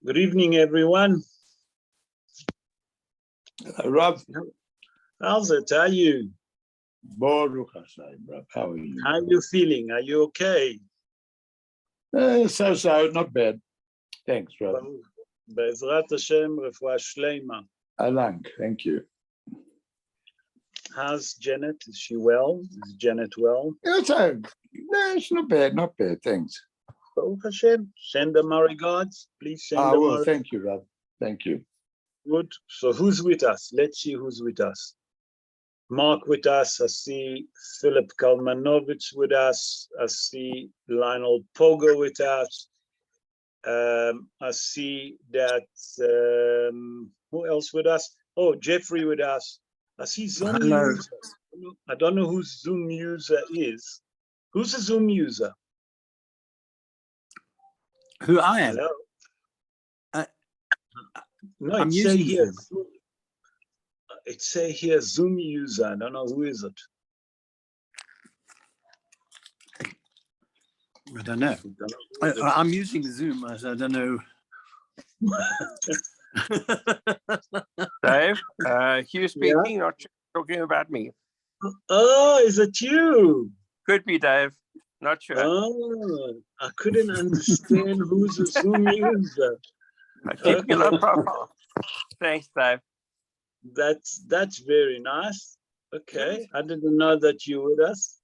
Good evening, everyone. Rob, How's it? How are you? Baruch Hashem, Rob. How are you? How are you feeling? Are you okay? So, not bad. Thanks, Rob. Be'ezrat Hashem, refuah shleima. Alang, thank you. How's Janet? Is she well? Is Janet well? It's not bad, thanks. Baruch Hashem. Send them our regards. Please send them Well, our thank you, Rob. Thank you. Good. So who's with us? Let's see who's with us. Mark with us. I see Philip Kalmanovich with us. I see Lionel Pogo with us. I see that, who else with us? Oh, Jeffrey with us. I see Zoom Hello. user. I don't know who Zoom user is. Who's a Zoom user? Who I am? Hello? No, I'm it say using here. Zoom. It say here Zoom user. I don't know who is it. I don't know. I'm using Zoom, as I don't know. Dave, Hugh speaking, not talking about me. Oh, is it you? Could be Dave, not sure. Oh, I couldn't understand who's a Zoom user. I keep your low profile. Thanks, Dave. That's very nice. Okay, I didn't know that you were with us.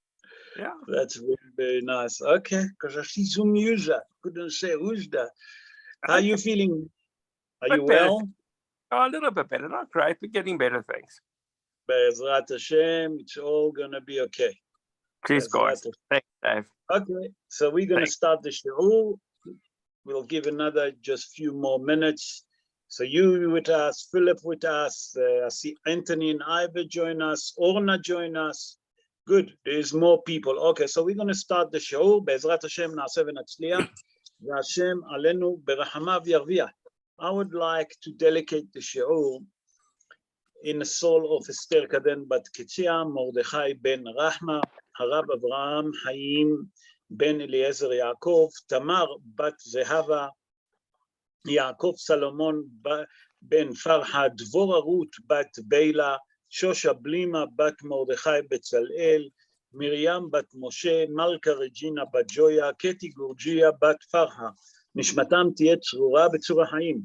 Yeah. That's very, very nice. Okay, because I see Zoom user. Couldn't say who's that. How are you feeling? Are you well? Oh, a little bit better, not great, but getting better, thanks. Be'ezrat Hashem, it's all gonna be okay. Please, God. Be'ezrat Thanks, Dave. Okay, so we're gonna start the show. We'll give another just few more minutes. So you with us, Philip with us, I see Anthony and Ivor join us, Orna join us. Good, there's more people. Okay, so we're gonna start the show. Be'ezrat Hashem na'aseh v'natzliach, v'Hashem alenu berachamav yarviach. I would like to dedicate the show in the soul of Esther Kaden Bat Ketzia, Mordechai ben Rahma, Harav Avraham Haim ben Eliezer Yaakov, Tamar bat Zehava, Yaakov Salomon ben Farha, Dvora Ruth bat Beila, Shosha Blima bat Mordechai Betzalel, Miriam bat Moshe, Malka Regina bat Joya, Keti Gurgia bat Farha. Nishmatam tiyeh tzrura b'tzura hayim.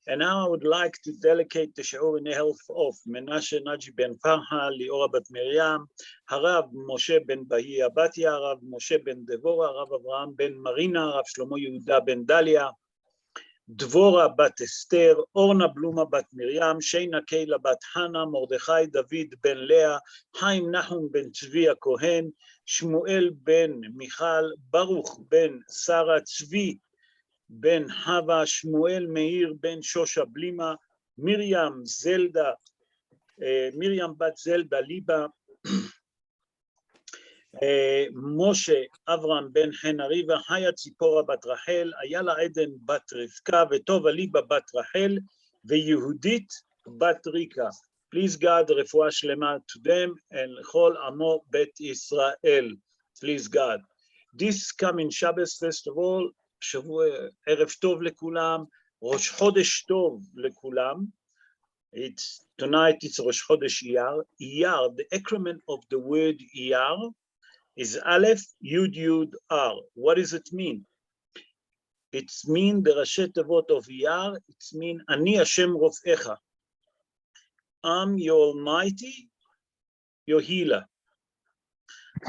And now I would like to dedicate the shiur in the health of Menashe Naji ben Farha, Liora bat Miriam, Harav Moshe ben Bahia Batia, Harav Moshe ben Devora, Harav Avraham ben Marina, Harav Shlomo Yehuda ben Dalia, Dvora bat Esther, Orna Bluma bat Miriam, Sheina Keila bat Hana, Mordechai David ben Leah, Haim Nahum ben Tzvi Kohen, Shmuel ben Michal, Baruch ben Sarah Tzvi ben Hava, Shmuel Meir ben Shosha Blima, Miriam bat Zelda Liba, Moshe Avram ben Henariva, Haya Tzipora bat Rachel, Ayala Eden bat Rivka, Vetova Liba bat Rachel, Veyehudit bat Rika. Please God, refuah shlema to them and Chol Amo Bet Israel. Please God. This coming Shabbos, first of all, שבוע, ערב טוב לכולם, ראש חודש טוב לכולם. Tonight it's ראש חודש אייר. אייר, the acronym of the word אייר is Aleph, Yud, Yud, R. What does it mean? It means the ראשי תיבות of אייר, it means אני השם רופאך. I'm your Almighty, your healer.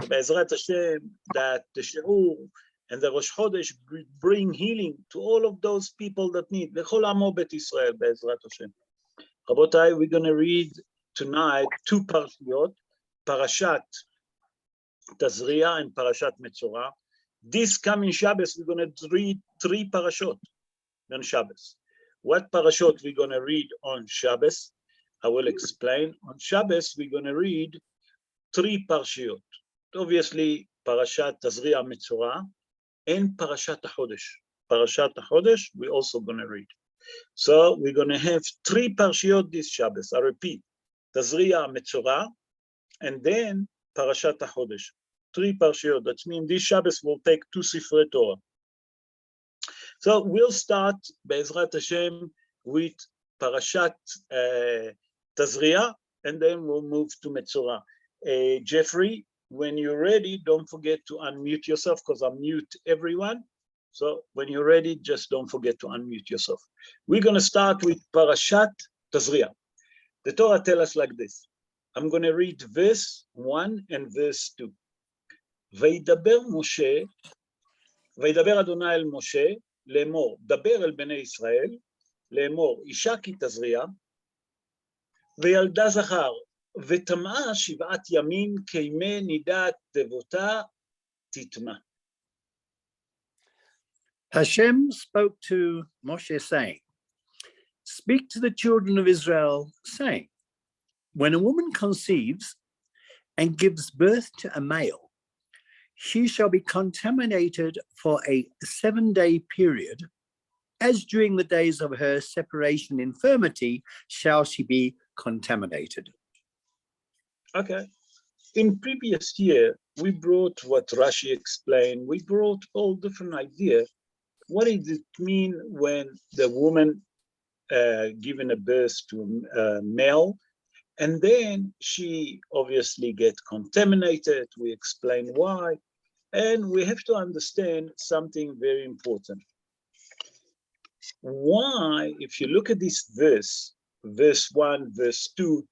So בעזרת השם, that the shiur and the Rosh Chodesh bring healing to all of those people that need. L'chol amo bet Israel, be'ezrat Hashem. Rabotai, we're going to read tonight two parashiyot, Parashat Tazria and Parashat Metzora. This coming Shabbos, we're going to read three parashot on Shabbos. What parashot we're going to read on Shabbos? I will explain. On Shabbos, we're going to read three parashiyot. Obviously, Parashat Tazria Metzora, and Parshat HaChodesh. Parshat HaChodesh, we're also going to read. So we're going to have three Parshiyot this Shabbos. I repeat, Tazria, Metzora, and then Parashat HaChodesh. Three Parshiyot. That means this Shabbos will take two Sifrei Torah. So we'll start, Be'ezrat Hashem, with Parashat Tazria, and then we'll move to Metzora. Jeffrey, when you're ready, don't forget to unmute yourself, because I mute everyone. So when you're ready, just don't forget to unmute yourself. We're going to start with Parashat Tazria. The Torah tells us like this. I'm going to read verse 1 and verse 2. וידבר אדוני אל משה, לאמור, דבר אל בני ישראל, לאמור, אישה כי תזריע, וילדה זכר, וטמאה 7 ימים, כימי נידת תבותה תטמא. Hashem spoke to Moshe, saying, "Speak to the children of Israel, saying, when a woman conceives and gives birth to a male, she shall be contaminated for a 7-day period, as during the days of her separation infirmity shall she be contaminated." Okay. In previous year, we brought what Rashi explained. We brought all different ideas. What does it mean when the woman given a birth to a male, and then she obviously gets contaminated? We explain why, and we have to understand something very important. Why, if you look at this verse, verse 1, verse 2,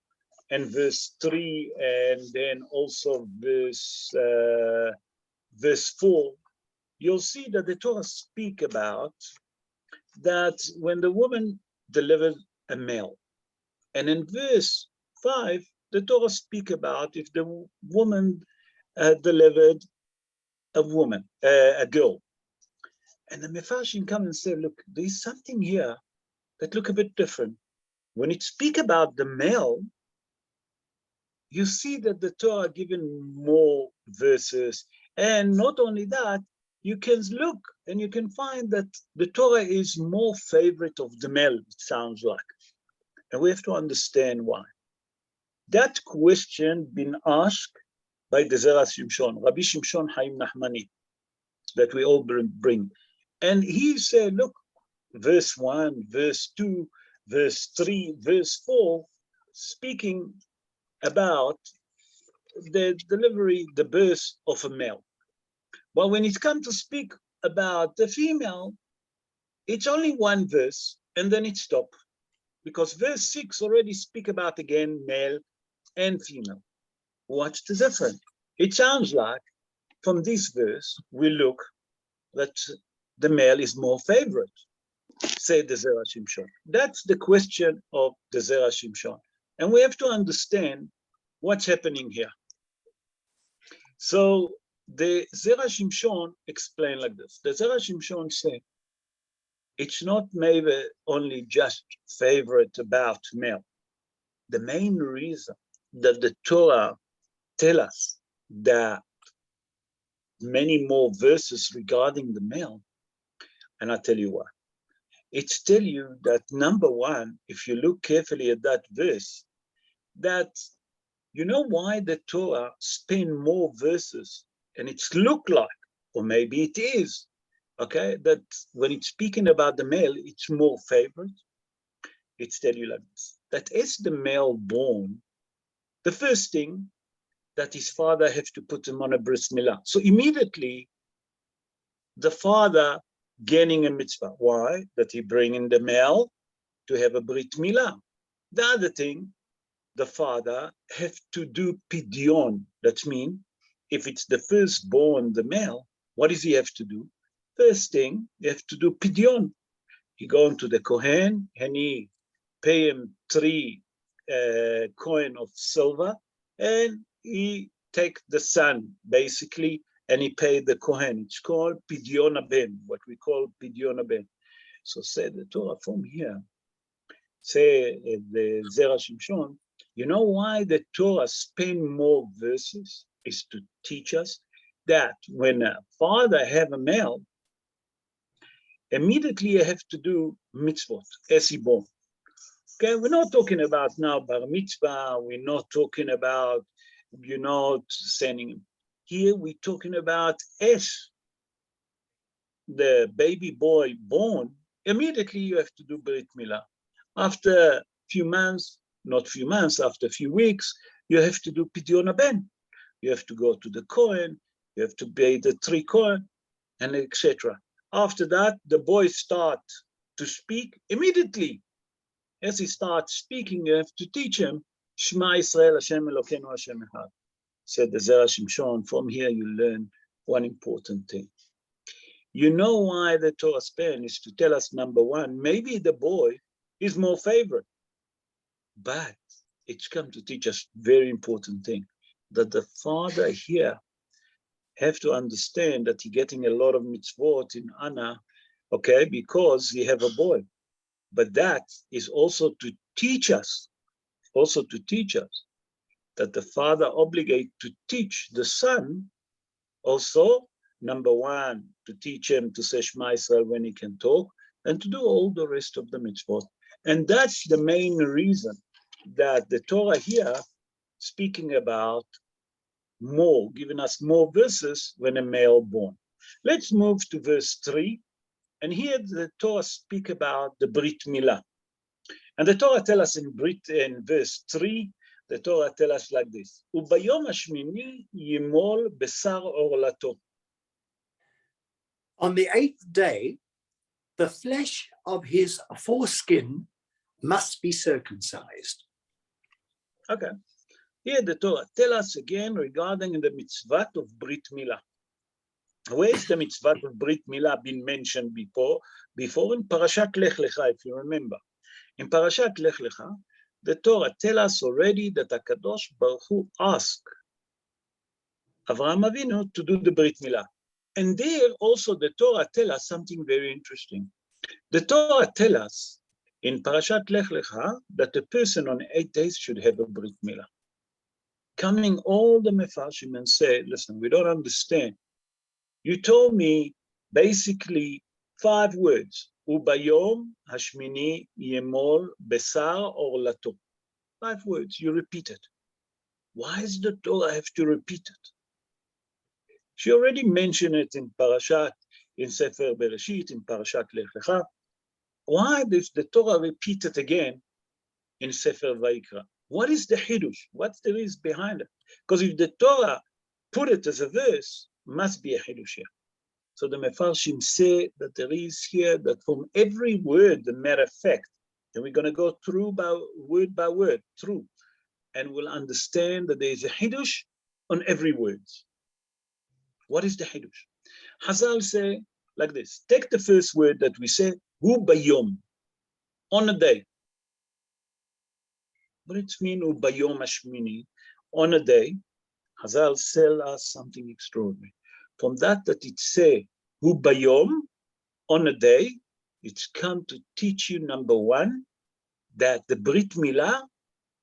and verse 3, and then also verse 4, you'll see that the Torah speak about that when the woman delivered a male. And in verse 5, the Torah speak about if the woman delivered a girl. And the Mefarshim come and say, look, there's something here that look a bit different. When it speak about the male, you see that the Torah given more verses. And not only that, you can look and you can find that the Torah is more favorite of the male, it sounds like. And we have to understand why. That question been asked by the Zera Shimshon, Rabbi Shimshon Haim Nachmani, that we all bring. And he said, look, verse 1, verse 2, verse 3, verse 4, speaking about the delivery, the birth of a male. But when it comes to speak about the female, it's only one verse, and then it stops. Because verse 6 already speak about, again, male and female. What's the difference? It sounds like, from this verse, we look that the male is more favorite, say the Zera Shimshon. That's the question of the Zera Shimshon. And we have to understand what's happening here. So the Zera Shimshon explain like this. The Zera Shimshon say, it's not maybe only just favorite about male. The main reason that the Torah tell us that many more verses regarding the male, and I'll tell you why. It's tell you that, number one, if you look carefully at that verse, that you know why the Torah spend more verses, and it's look like, or maybe it is, okay, that when it's speaking about the male, it's more favorite. It's tell you like this, that as the male born, the first thing that his father have to put him on a bris milah. So immediately, the father gaining a mitzvah. Why? That he bring in the male to have a brit milah. The other thing, the father have to do pidyon. That means, if it's the firstborn, the male, what does he have to do? First thing, he have to do pidyon. He go into the Kohen and he pay him 3 coin of silver, and he take the son, basically, and he paid the Kohen. It's called pidyon ben, what we call pidyon ben. So say the Torah from here, say the Zera Shimshon, you know why the Torah spend more verses? Is to teach us that when a father have a male, immediately you have to do mitzvot, as he born. Okay, we're not talking about now bar mitzvah, we're not talking about, you know, sending him. Here we're talking about as the baby boy born, immediately you have to do Brit Milah. After a few months, not few months, after a few weeks, you have to do Pidyon HaBen. You have to go to the Kohen, you have to pay the 3 Kohen, and etc. After that, the boys start to speak immediately. As he starts speaking, you have to teach him, Shema Yisrael, Hashem Elokeinu, Hashem Echad. Said the Zera Shimshon, from here you learn one important thing. You know why the Torah span is to tell us, number one, maybe the boy is more favorite, but it's come to teach us very important thing, that the father here have to understand that he's getting a lot of mitzvot in Anna, okay, because he have a boy. But that is also to teach us, that the father obligate to teach the son also, number one, to teach him to say Shema Yisrael when he can talk, and to do all the rest of the mitzvot. And that's the main reason that the Torah here speaking about more, giving us more verses when a male born. Let's move to verse 3. And here the Torah speak about the Brit Milah. And the Torah tell us in verse 3, the Torah tell us like this, Ubayom hashmini yimol besar orlato. On the 8th day, the flesh of his foreskin must be circumcised. Okay. Here the Torah tell us again regarding the mitzvah of Brit Milah. Where is the mitzvah of Brit Milah been mentioned before? Before in Parashat Lech Lecha, if you remember. In Parashat Lech Lecha, the Torah tell us already that HaKadosh Baruch Hu asked Avraham Avinu to do the Brit Milah. And there also the Torah tell us something very interesting. The Torah tell us in Parashat Lech Lecha that a person on 8 days should have a Brit Milah. Coming all the Mefarshim and say, listen, we don't understand. You told me basically 5 words. Ubayom hashmini yemol besar orlato. 5 words, you repeat it. Why does the Torah have to repeat it? She already mentioned it in Parashat, in Sefer Bereshit, in Parashat Lech Lecha. Why does the Torah repeat it again in Sefer Vayikra? What is the Hidush? What's the reason behind it? Because if the Torah put it as a verse, must be a Hidush here. So the Mefarshim say that there is here that from every word, the matter of fact, and we're going to go through by word, through, and we'll understand that there is a Hidush on every word. What is the Hidush? Hazal say like this, take the first word that we say, Hu bayom, on a day. What it means, Hu bayom hashmini, on a day? Hazal tell us something extraordinary. From that it say, Hu bayom, on a day, it's come to teach you, number one, that the Brit Milah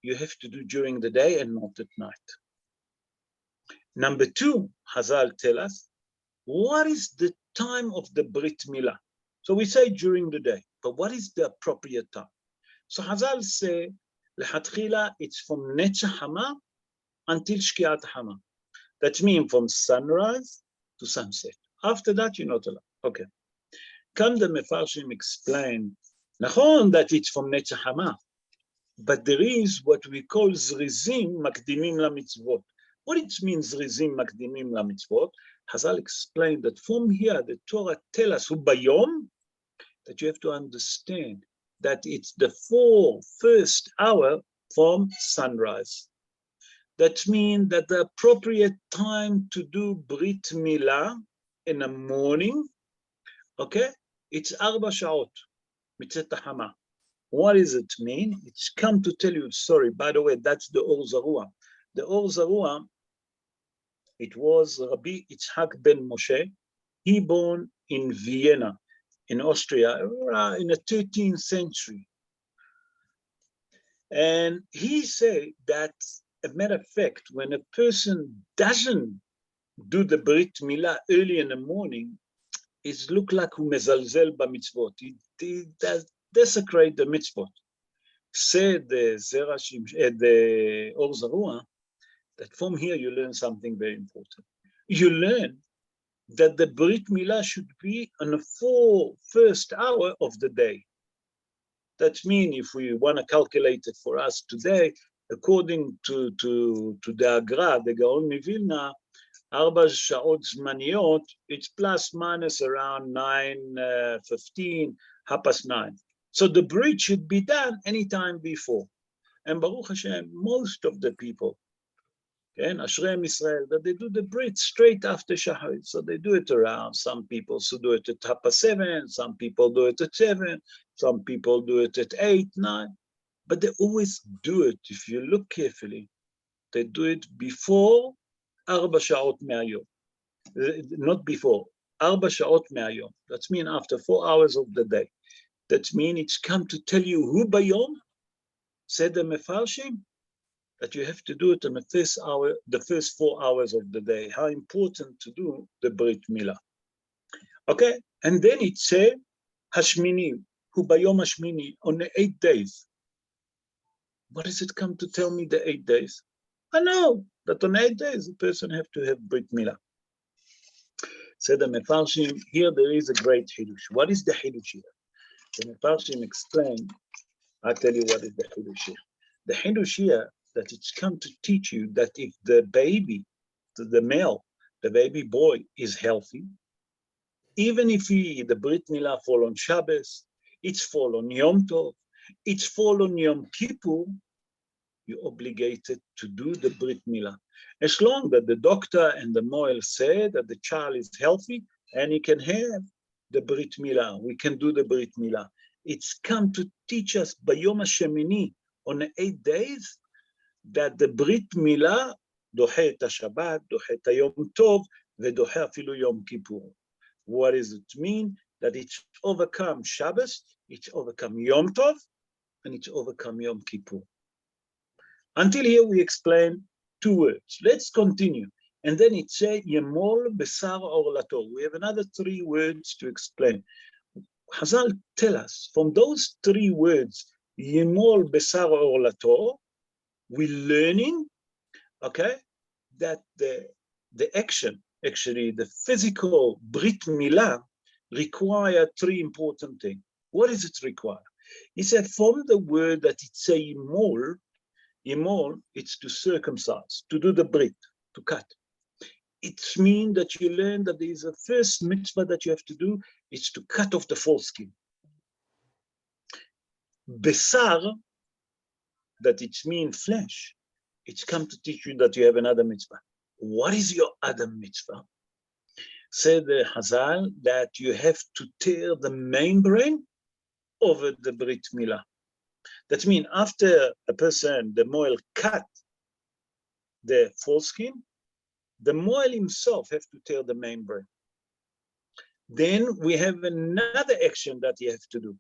you have to do during the day and not at night. Number 2, Hazal tell us, what is the time of the Brit Milah? So we say during the day, but what is the appropriate time? So Hazal say, L'chatchila, it's from Netzach Hama until Shkiat Hama. That means from sunrise to sunset. After that, you're not allowed. Okay. Come the Mefarshim explain, Nachon, that it's from Netzach Hama, but there is what we call Zrizim Makdimim LaMitzvot. What it means, Zrizim Makdimim LaMitzvot? Hazal explained that from here, the Torah tell us, Ubayom, that you have to understand that it's the 4 first hour from sunrise. That means that the appropriate time to do Brit Milah in the morning, okay, it's 4 sha'ot, mitzvot hama. What does it mean? It's come to tell you, sorry, by the way, that's the Or Zarua. The Or Zarua, it was Rabbi Yitzhak ben Moshe. He born in Vienna, in Austria, in the 13th century. And he said that, as a matter of fact, when a person doesn't do the Brit Milah early in the morning, it looks like he mezalzel b'mitzvot. He does desecrate the mitzvot. Said the Or Zarua, that from here you learn something very important. You learn that the Brit Milah should be on the first hour of the day. That means if we want to calculate it for us today, according to the Agra, the Gaon Mivilna, 4 שעות זמניות, it's plus minus around 9:15, 9:30. So the brit should be done anytime before. And Baruch Hashem, most of the people, and Ashrei Israel, that they do the brit straight after Shaharit. So they do it around. Some people do it at 7:30, some people do it at 7, some people do it at 8, 9. But they always do it, if you look carefully, they do it before 4 שעות מהיום. Not before, 4 שעות מהיום. That means after 4 hours of the day. That means it's come to tell you who bayom, said the Mefarshim, that you have to do it in the first 4 hours of the day. How important to do the Brit Milah. Okay, and then it said, Hashmini, who bayom Hashmini, on the 8 days. What does it come to tell me the 8 days? I know that on 8 days, a person have to have Brit Milah. Said the Mefarshim, here there is a great Hidush. What is the Hidush here? The Mefarshim explained, I'll tell you what is the Hidush here. The Hidush here, that it's come to teach you that if the baby, the male, the baby boy is healthy, even if the Brit Milah fall on Shabbos, it's fall on Yom Tov, it's fall on Yom Kippur, you're obligated to do the Brit Milah. As long as the doctor and the moel say that the child is healthy and he can have the Brit Milah, we can do the Brit Milah. It's come to teach us Bayom HaShemini, on the 8 days, that the Brit Milah dohe et HaShabbat, dohe et HaYom Tov, vedohe afilu Yom Kippur. What does it mean? That it's overcome Shabbos, it's overcome Yom Tov, and it's overcome Yom Kippur. Until here we explain 2 words. Let's continue. And then it says, Yemol Besar Orlato. We have another 3 words to explain. Chazal tell us, from those 3 words, Yemol Besar Orlato, we're learning, okay, that the action, actually the physical Brit Milah, require 3 important things. What does it require? He said, from the word that it says Yemol, Yemol, it's to circumcise, to do the brit, to cut. It means that you learn that there is a first mitzvah that you have to do, it's to cut off the foreskin. Besar, that it means flesh, it's come to teach you that you have another mitzvah. What is your other mitzvah? Said the Hazal that you have to tear the membrane over the Brit Milah. That means after a person, the moel cut the foreskin, the moel himself has to tear the membrane. Then we have another action that you have to do,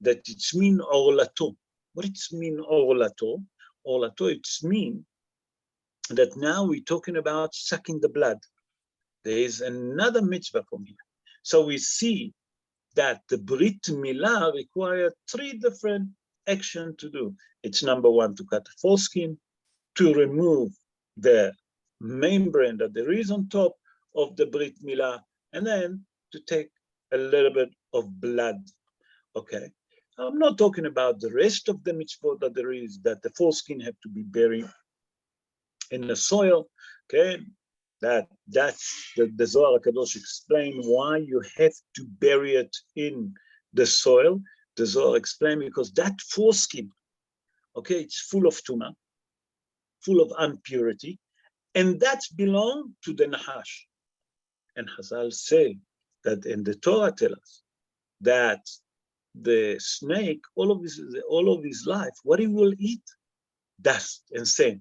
that it's mean orlato. What it's mean orlato? Orlato, it's mean that now we're talking about sucking the blood. There is another mitzvah from here. So we see that the Brit Milah requires 3 different action to do. It's number 1, to cut the foreskin, to remove the membrane that there is on top of the Brit Milah, and then to take a little bit of blood. Okay, I'm not talking about the rest of the mitzvot that there is, that the foreskin have to be buried in the soil. Okay, that's the Zohar HaKadosh explain why you have to bury it in the soil. The Zohar explain because that foreskin, okay, it's full of tuma, full of impurity, and that belongs to the Nahash. And Hazal say that, in the Torah tell us that the snake, all of his life, what he will eat, dust and sand.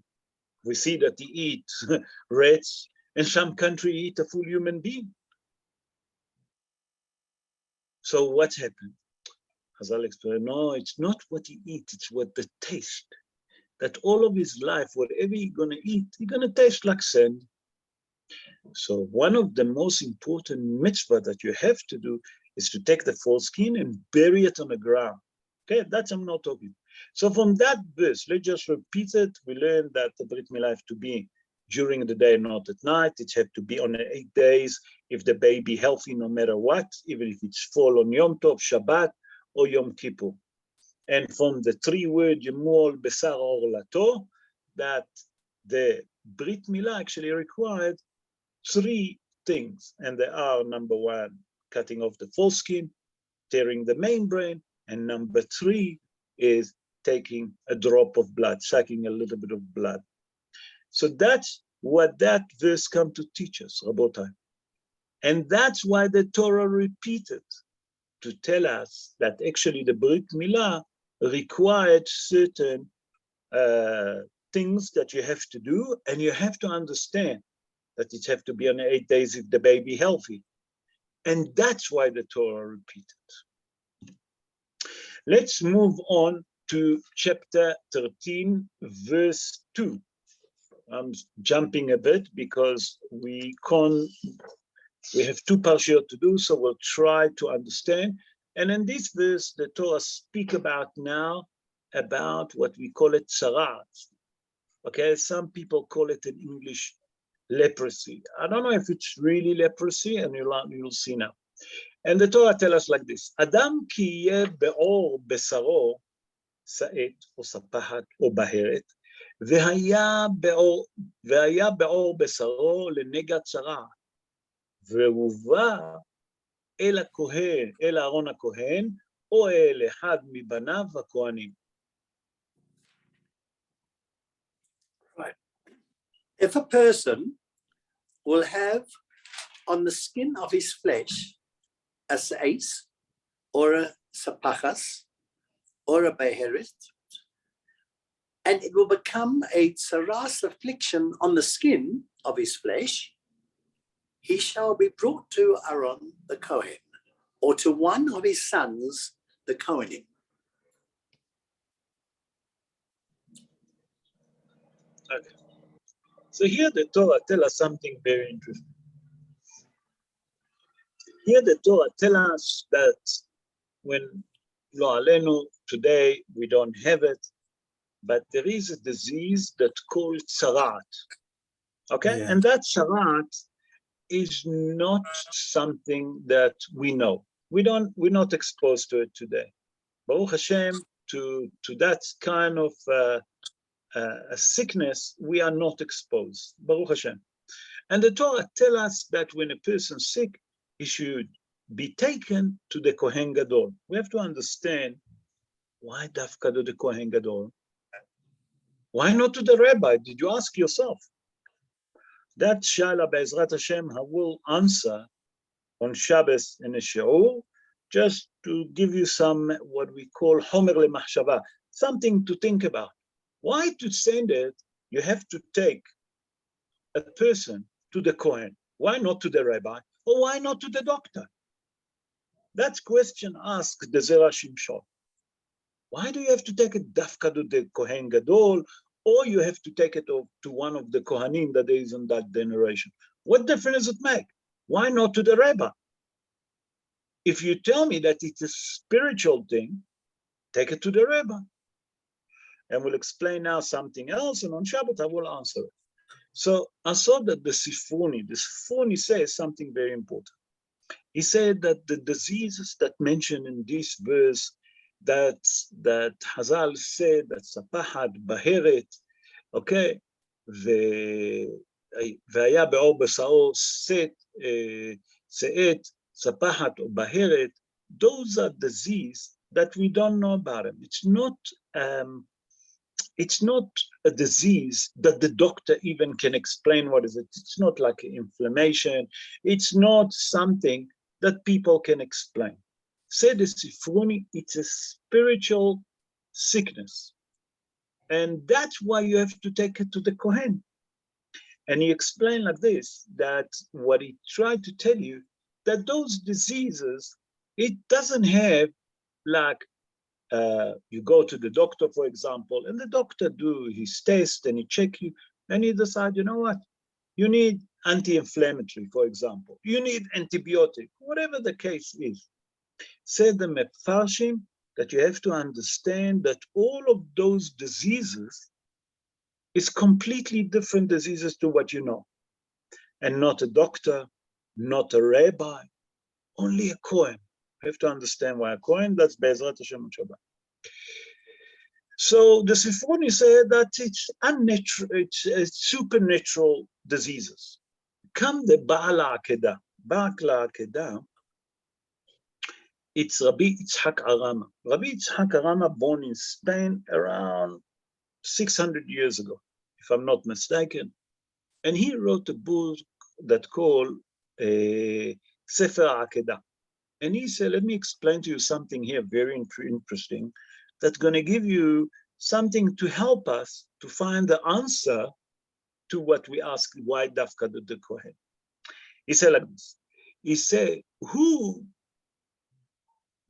We see that he eats rats, and some country eat a full human being. So what's happened? Hazal explained, no, it's not what he eats, it's what the taste. That all of his life, whatever he's gonna eat, he's gonna taste like sand. So one of the most important mitzvah that you have to do is to take the foreskin and bury it on the ground. Okay, that's I'm not talking. So from that verse, let's just repeat it. We learned that the Brit Milah have to be during the day, not at night. It have to be on 8 days if the baby healthy, no matter what, even if it's fall on Yom Tov, Shabbat, or Yom Kippur. And from the 3 words, Yemol Besar Orlato, that the Brit Milah actually required 3 things. And they are, number 1, cutting off the foreskin, tearing the membrane, and number 3 is taking a drop of blood, sucking a little bit of blood. So that's what that verse comes to teach us, Rabotai. And that's why the Torah repeated to tell us that actually the Brit Milah required certain things that you have to do, and you have to understand that it have to be on 8 days if the baby healthy. And that's why the Torah repeated. Let's move on to chapter 13, verse 2. I'm jumping a bit because we have 2 parshiyot to do, so we'll try to understand. And in this verse, the Torah speak about now about what we call it tzarat. Okay, some people call it in English leprosy. I don't know if it's really leprosy, and you'll see now. And the Torah tells us like this: Adam ki yeh be'or besaro sa'et or sapahat or baheret, והיה באור בשרו לנגע צרה, והובא אל הכהן, אל אהרון הכהן, או אל אחד מבניו הכהנים. Right. If a person will have on the skin of his flesh a sa'is, or a sapachas, or a beheret, and it will become a tsaras affliction on the skin of his flesh, he shall be brought to Aaron the Kohen, or to one of his sons, the Kohanim. Okay. So here the Torah tells us something very interesting. Here the Torah tells us that when Lo Alenu, today we don't have it, but there is a disease that's called tzarat. Okay, Yeah. and that tzarat is not something that we know. We're not exposed to it today. Baruch Hashem, to that kind of a sickness, we are not exposed. Baruch Hashem. And the Torah tells us that when a person's sick, he should be taken to the Kohen Gadol. We have to understand why dafka to the Kohen Gadol. Why not to the Rabbi? Did you ask yourself? That Shala Be'ezrat Hashem, I will answer on Shabbos in a shiur, just to give you some, what we call Homer leMachshava, something to think about. Why to send it, you have to take a person to the Kohen? Why not to the Rabbi? Or why not to the doctor? That question asked the Zera Shimshon. Why do you have to take it dafka to the Kohen Gadol, or you have to take it to one of the Kohanim that is in that generation? What difference does it make? Why not to the Rabbi? If you tell me that it's a spiritual thing, take it to the Rabbi. And we'll explain now something else, and on Shabbat I will answer it. So I saw that the Sifuni says something very important. He said that the diseases that mentioned in this verse, that Hazal said that Sapahat, Baheret, okay, והיה באור בשרו שאת, Sapahat or Baheret, those are diseases that we don't know about them. It's not a disease that the doctor even can explain what is it. It's not like inflammation. It's not something that people can explain. Say the Sifruni, it's a spiritual sickness. And that's why you have to take it to the Kohen. And he explained like this, that what he tried to tell you, that those diseases, it doesn't have like, you go to the doctor, for example, and the doctor do his test and he check you, and he decide, you know what, you need anti-inflammatory, for example, you need antibiotic, whatever the case is. Said the Mefarshim that you have to understand that all of those diseases, is completely different diseases to what you know. And not a doctor, not a rabbi, only a Kohen. You have to understand why a Kohen, that's Be'ezrat Hashem on Shabbat. So the Sifroni said that it's unnatural, it's supernatural diseases. Come the Baal HaAkedah. Baal HaAkedah, it's Rabbi Yitzhak Arama. Rabbi Yitzhak Arama born in Spain around 600 years ago, if I'm not mistaken. And he wrote a book that called Sefer HaAkedah. And he said, let me explain to you something here very interesting that's going to give you something to help us to find the answer to what we ask, why Dafka the Kohen. He said like this. He said, who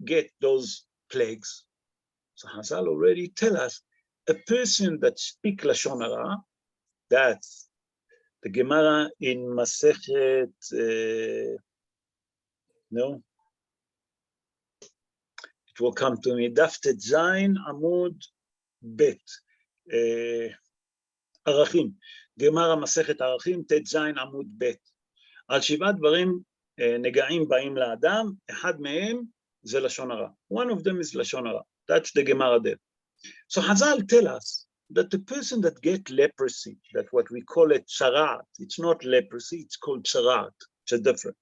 get those plagues? So Hazal already tell us, a person that speak Lashon Hara, that's the Gemara in Masechet, no, it will come to me, Daf Tet Zayin Amud Bet, Arachim, Gemara Masechet Arachim, Tet Zayin Amud Bet. על שבעה דברים נגעים באים לאדם, אחד מהם זה לשון הרע. One of them is לשון הרע. That's the Gemara there. So Hazal tell us that the person that get leprosy, that what we call it charat, it's not leprosy, it's called charat, it's different.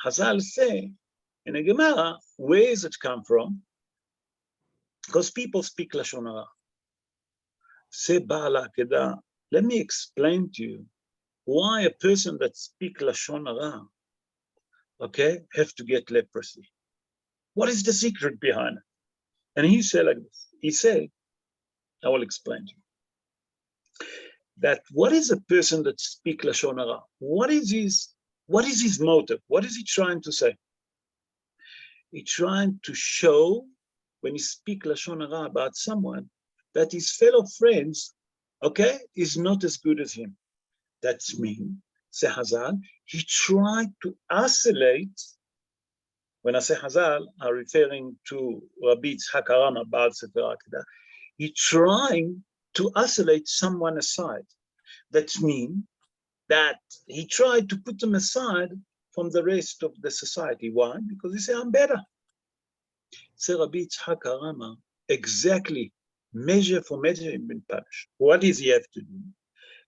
Hazal say in a Gemara, where does it come from? Because people speak Lashon Hara. Say Baal HaAkedah, let me explain to you why a person that speak Lashon Hara, okay, have to get leprosy. What is the secret behind it? And he said like this. He said, I will explain to you. That what is a person that speak Lashon Hara? What is his motive? What is he trying to say? He's trying to show, when he speak Lashon Hara about someone, that his fellow friends, okay, is not as good as him. That's mean, say Hazal, he tried to isolate. When I say Hazal, I'm referring to Rabbi Yitzhak Arama, Baal Sefer HaAkedah. He trying to isolate someone aside. That means that he tried to put them aside from the rest of the society. Why? Because he said, I'm better. So Rabbi Yitzhak Arama, exactly, measure for measure, in been punished. What does he have to do?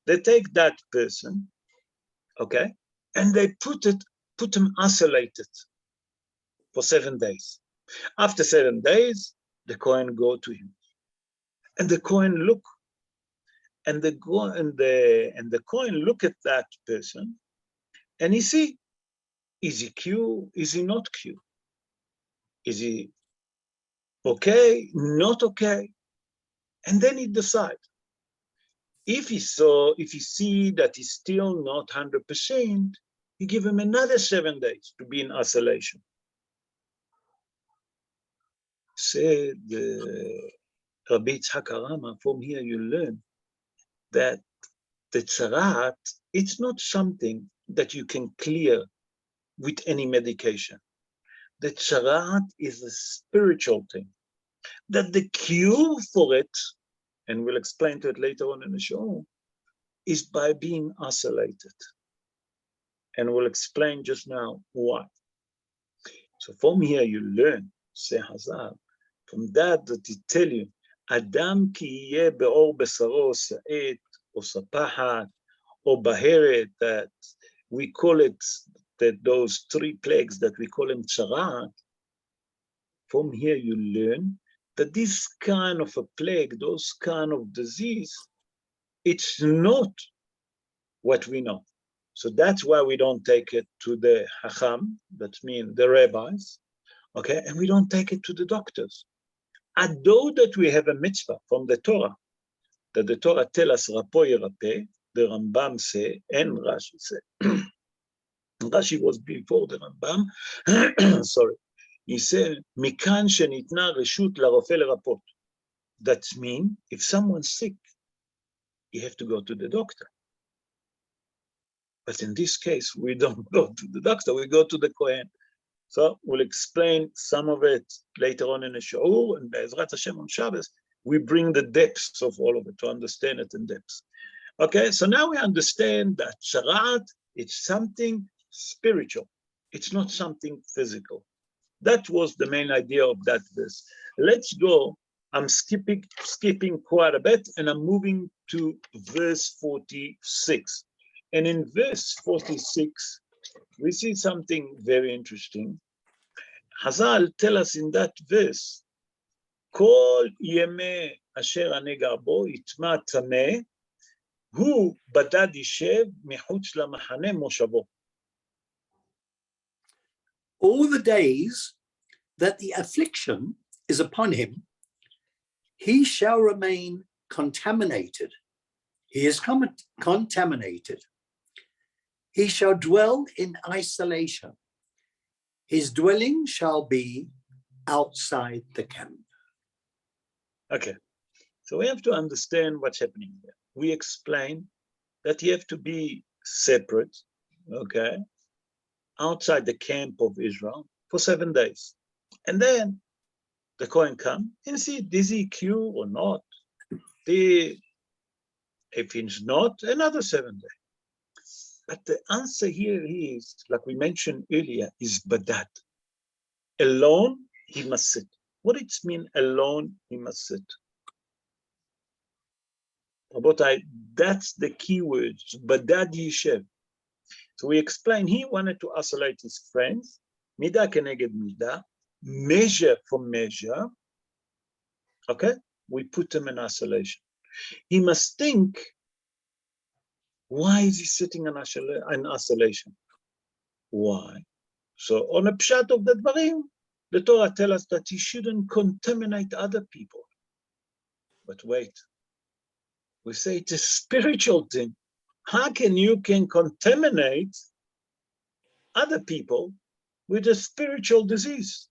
They take that person, okay, and they put him isolated for 7 days. After 7 days, the Kohen go to him, and the Kohen look, and the Kohen look at that person, and he see, is he Q? Is he not Q? Is he okay? Not okay? And then he decide. If he see that he's still not 100%, he give him another 7 days to be in isolation. Said Rabbi Yitzhak Arama, from here you learn that the tzarat, it's not something that you can clear with any medication. The tzarat is a spiritual thing. That the cure for it, and we'll explain to it later on in the show, is by being isolated. And we'll explain just now why. So from here you learn, say Hazal, from that he tell you, Adam ki yeh be'or besaro sa'et, or sapahat, or baheret, that we call it, that those 3 plagues that we call them tzarat. From here you learn that this kind of a plague, those kind of disease, it's not what we know. So that's why we don't take it to the Hacham, that means the rabbis, okay? And we don't take it to the doctors. Although that we have a mitzvah from the Torah, that the Torah tell us, Rapo Yerapeh, the Rambam say, and Rashi say. Rashi was before the Rambam, sorry. He said, Mikan shenitna reshut larofeh lerapot. That means if someone's sick, you have to go to the doctor. But in this case, we don't go to the doctor, we go to the Kohen. So we'll explain some of it later on in the show, and Be'ezrat Hashem on Shabbos, we bring the depths of all of it to understand it in depth. Okay, so now we understand that Sharat, it's something spiritual. It's not something physical. That was the main idea of that verse. Let's go. I'm skipping quite a bit, and I'm moving to verse 46. And in verse 46, we see something very interesting. Hazal tell us in that verse, Kol yeme asher ani gar bo yitma tameh, hu badad yishev michutz lamachane moshavo. All the days that the affliction is upon him, he shall remain contaminated. He is contaminated. He shall dwell in isolation. His dwelling shall be outside the camp. Okay, so we have to understand what's happening here. We explain that you have to be separate, okay, outside the camp of Israel for 7 days. And then the Kohen come and see, is he Q or not? If he's not, another 7 days. But the answer here is, like we mentioned earlier, is badad. Alone, he must sit. What does it mean, alone, he must sit? Rabotai, that's the key word, badad yishev. So we explain, he wanted to isolate his friends, midah keneged midah, measure for measure, okay? We put him in isolation. He must think, why is he sitting in isolation? Why? So on a pshat of the dvarim, the Torah tells us that he shouldn't contaminate other people. But wait, we say it's a spiritual thing. How can you contaminate other people with a spiritual disease?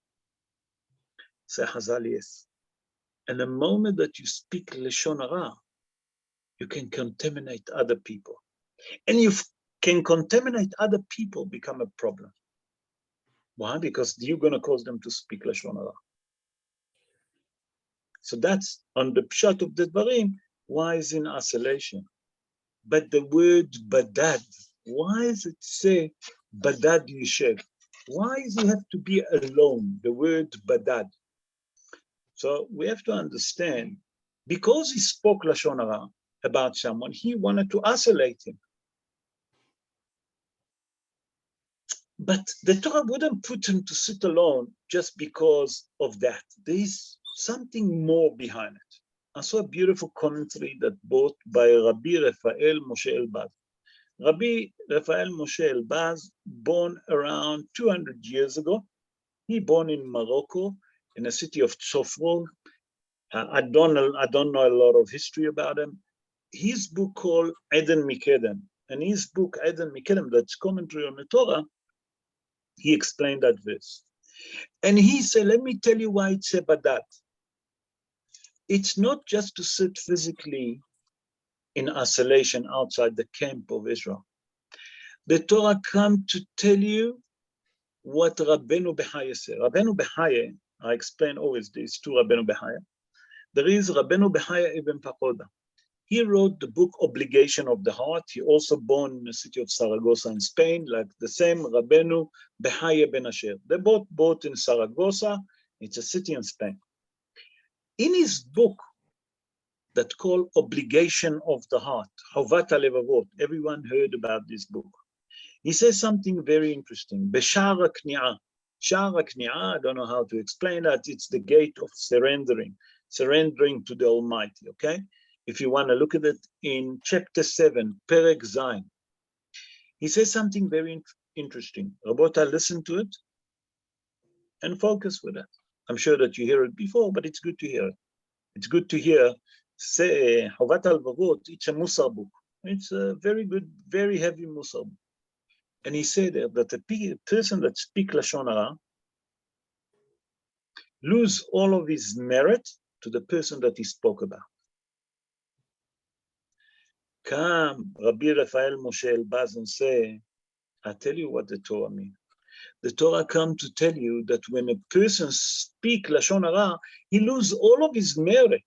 Say Hazal, yes. And the moment that you speak Lashon Hara, you can contaminate other people. And you can contaminate other people, become a problem. Why? Because you're going to cause them to speak Lashon Hara. So that's on the pshat of the dvarim, why is in isolation? But the word badad, why does it say badad yishev? Why does he have to be alone? The word badad. So we have to understand, because he spoke Lashon Hara about someone, he wanted to isolate him. But the Torah wouldn't put him to sit alone just because of that. There is something more behind it. I saw a beautiful commentary that brought by Rabbi Raphael Moshe Elbaz. Rabbi Raphael Moshe Elbaz, born around 200 years ago. He born in Morocco, in the city of Tzofrol. I don't know a lot of history about him. His book called Eden Mikedem, and his book Eden Mikedem, that's commentary on the Torah, he explained that verse. And he said, let me tell you why it's a badat. It's not just to sit physically in isolation outside the camp of Israel. The Torah comes to tell you what Rabbeinu Bechaya said. Rabbeinu Bechaya, I explain always this to Rabbeinu Bechaya. There is Rabbeinu Bechaya Ibn Pakoda. He wrote the book Obligation of the Heart. He also born in the city of Saragossa in Spain, like the same Rabbeinu Bechaya Ben Asher. They both in Saragossa. It's a city in Spain. In his book that called Obligation of the Heart, Chovat HaLevavot, everyone heard about this book. He says something very interesting. B'shar HaKni'ah. Shar HaKni'ah, I don't know how to explain that. It's the gate of surrendering to the Almighty, okay? If you want to look at it in chapter 7, Perek Zayin, he says something very interesting. Rabota, listen to it and focus with it. I'm sure that you hear it before, but it's good to hear it. It's good to hear, say, Chovat HaLevavot, it's a Musar book. It's a very good, very heavy Musar book. And he said that the person that speaks Lashon Hara lose all of his merit to the person that he spoke about. Come, Rabbi Raphael Moshe Elbaz and say, I tell you what the Torah means. The Torah come to tell you that when a person speaks Lashon Hara, he loses all of his merit.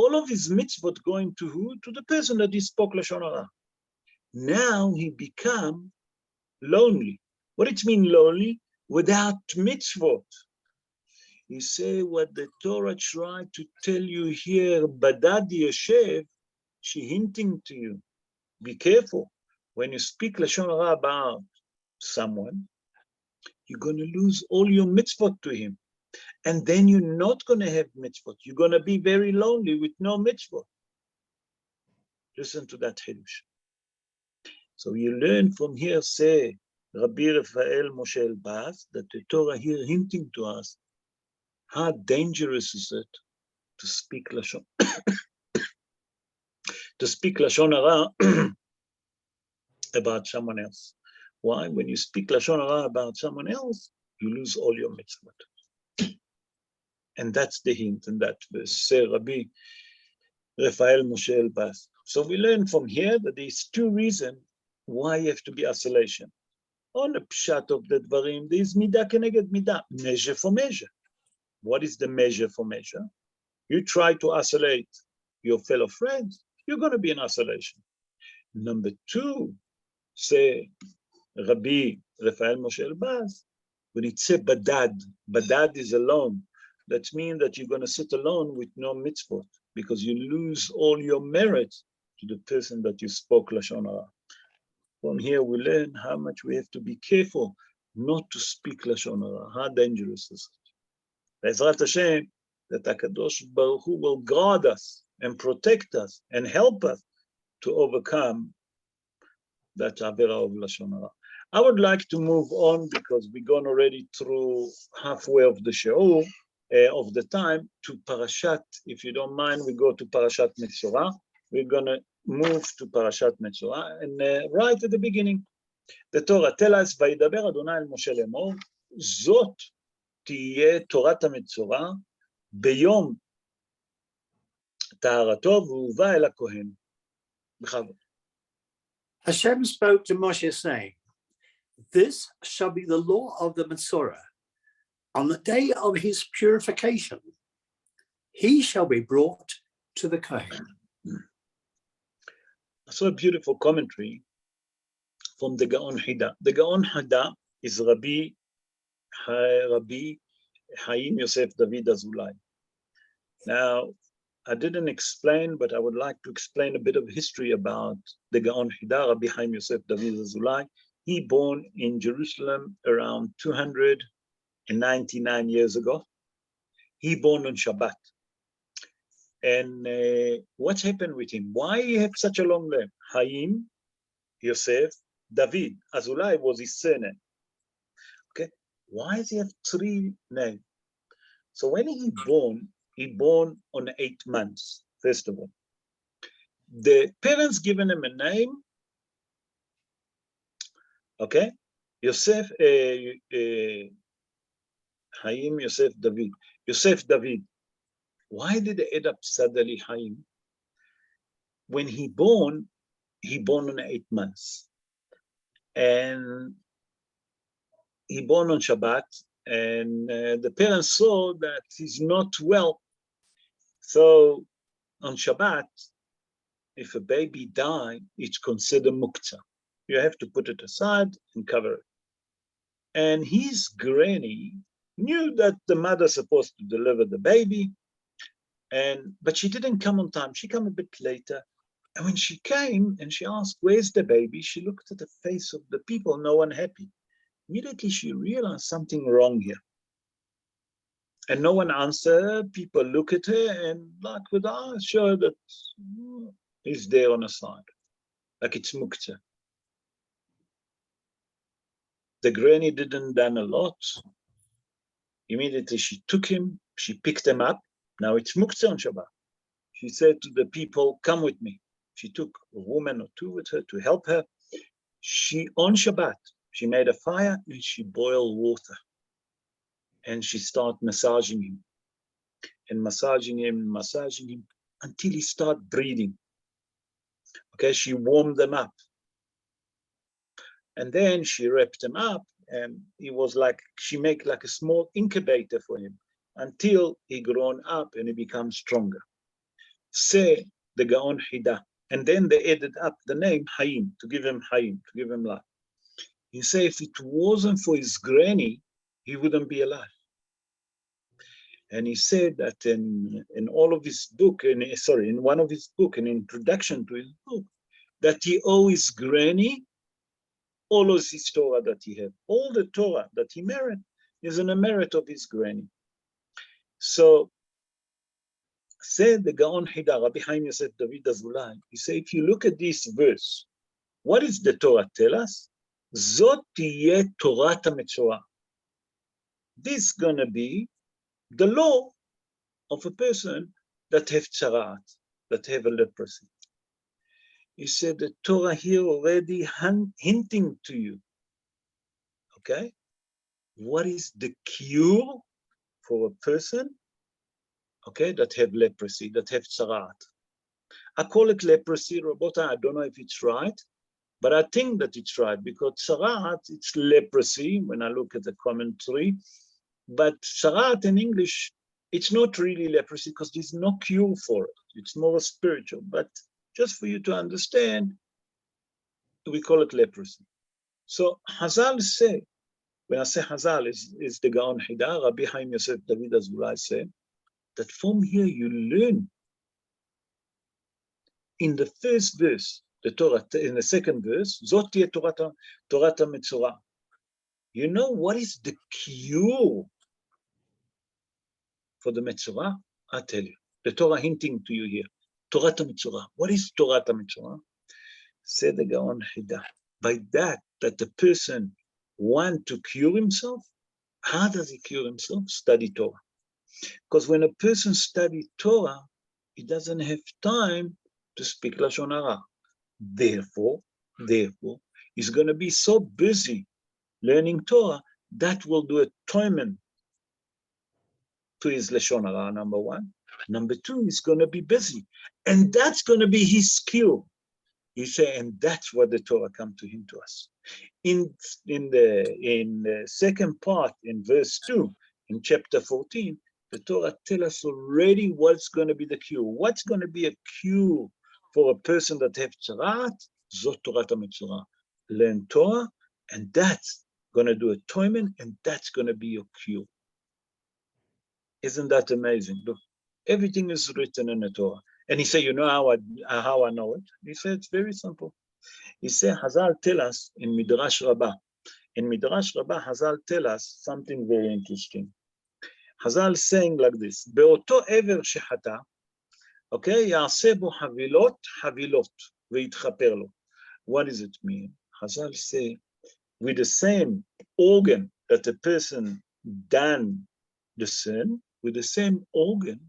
all of his mitzvot going to who? To the person that he spoke Lashon Hara. Now he become lonely. What it mean lonely? Without mitzvot. He say what the Torah tried to tell you here, Badad Yoshev, she hinting to you. Be careful. When you speak Lashon Hara about someone, you're going to lose all your mitzvot to him. And then you're not going to have mitzvot. You're going to be very lonely with no mitzvot. Listen to that Hidush. So you learn from here, say, Rabbi Raphael Moshe Elbaz, that the Torah here hinting to us, how dangerous is it to speak Lashon, to speak Lashon Hara about someone else. Why? When you speak Lashon Hara about someone else, you lose all your mitzvot. And that's the hint in that verse, say Rabbi Raphael Moshe Elbaz. So we learn from here that there's two reasons why you have to be isolation. On the pshat of the dvarim, there is midah keneged midah, measure for measure. What is the measure for measure? You try to isolate your fellow friends, you're going to be in isolation. Number two, say Rabbi Raphael Moshe Elbaz, when it says badad, badad is alone. That means that you're going to sit alone with no mitzvot because you lose all your merit to the person that you spoke Lashon Hara. From here we learn how much we have to be careful not to speak Lashon Hara. How dangerous is it? Be'ezrat Hashem, that HaKadosh Baruch Hu will guard us and protect us and help us to overcome that Avera of Lashon Hara. I would like to move on because we've gone already through halfway of the show, of the time, to Parashat. If you don't mind, we go to Parashat Metzora. We're going to move to Parashat Metzora, and right at the beginning, the Torah tell us, וידבר אדוני אל משה לאמור, זאת תהיה תורת המצורע ביום טהרתו והובא אל הכהן. בכבוד. Hashem spoke to Moshe, saying, "This shall be the law of the Metzora. On the day of his purification, he shall be brought to the Kohen." I saw a beautiful commentary from the Gaon Hida. The Gaon Hida is Rabbi Chaim Yosef David Azulai. Now, I didn't explain, but I would like to explain a bit of history about the Gaon Hida, Rabbi Chaim Yosef David Azulai. He born in Jerusalem around 299 years ago. He born on Shabbat. And what's happened with him? Why he have such a long name? Chaim Yosef David Azulai was his surname. Okay, why does he have three names? So when he born on 8 months, first of all. The parents given him a name, okay? Yosef, Chaim Yosef David. Yosef David. Why did they add up suddenly Chaim? When he born on 8 months. And he born on Shabbat, and the parents saw that he's not well. So on Shabbat, if a baby dies, it's considered muktzah. You have to put it aside and cover it. And his granny knew that the mother's supposed to deliver the baby, but she didn't come on time. She came a bit later. And when she came and she asked, "Where's the baby?" she looked at the face of the people, no one happy. Immediately she realized something wrong here. And no one answered. People look at her and like with eyes show that he's there on the side, like it's muktzah. The granny didn't done a lot. Immediately she took him, she picked him up. Now it's muktzah on Shabbat. She said to the people, "Come with me." She took a woman or two with her to help her. On Shabbat, she made a fire and she boiled water. And she started massaging him. And massaging him until he started breathing. Okay, she warmed them up. And then she wrapped him up, and he was like, she made like a small incubator for him until he grown up and he became stronger. say the Gaon Hida. And then they added up the name Hayim, to give him life. He said if it wasn't for his granny, he wouldn't be alive. And he said that in all of his book, in one of his book, an introduction to his book, that he owes his granny all of his Torah that he had. All the Torah that he married is in a merit of his granny. So, said the Gaon Hida, Rabbi Chaim Yosef David Azulai, he said, if you look at this verse, what does the Torah tell us? Zot tiyeh Torat HaMetzora. This is going to be the law of a person that have tzaraat, that have a leprosy. He said the Torah here already hinting to you, okay? What is the cure for a person, okay, that have leprosy, that have tzaraat? I call it leprosy, Rabota, I don't know if it's right, but I think that it's right because tzaraat, it's leprosy when I look at the commentary, but tzaraat in English, it's not really leprosy because there's no cure for it. It's more spiritual, but just for you to understand, we call it leprosy. So Hazal say, when I say Hazal, is the Gaon Hida, Rabbi Chaim Yosef David Azulai said, that from here you learn in the first verse, the Torah, in the second verse, Zot tiyeh Torat HaMetzora. You know what is the cure for the Metzora? I tell you, the Torah hinting to you here. Torat HaMetzora. What is Torat HaMetzora? Said the Gaon Hida. By that the person want to cure himself, how does he cure himself? Study Torah. Because when a person studies Torah, he doesn't have time to speak Lashon Hara. Therefore, he's going to be so busy learning Torah that will do atonement to his Lashon Hara, number one. Number two, he's going to be busy. And that's going to be his skill. He said, and that's what the Torah come to him to us. In the second part, in verse 2, in chapter 14, the Torah tells us already what's going to be the cure. What's going to be a cure for a person that have tzaraat? Zot Torat HaMetzora. Learn Torah, and that's going to do atonement, and that's going to be your cure. Isn't that amazing? Look, everything is written in the Torah. And he said, you know how I know it? He said, it's very simple. He said, Hazal tell us in Midrash Rabbah. In Midrash Rabbah, Hazal tell us something very interesting. Hazal saying like this, Be'oto ever shechata, okay, ya'aseh bo havilot, ve'yitchaper lo. What does it mean? Hazal say, with the same organ that a person done the sin, with the same organ,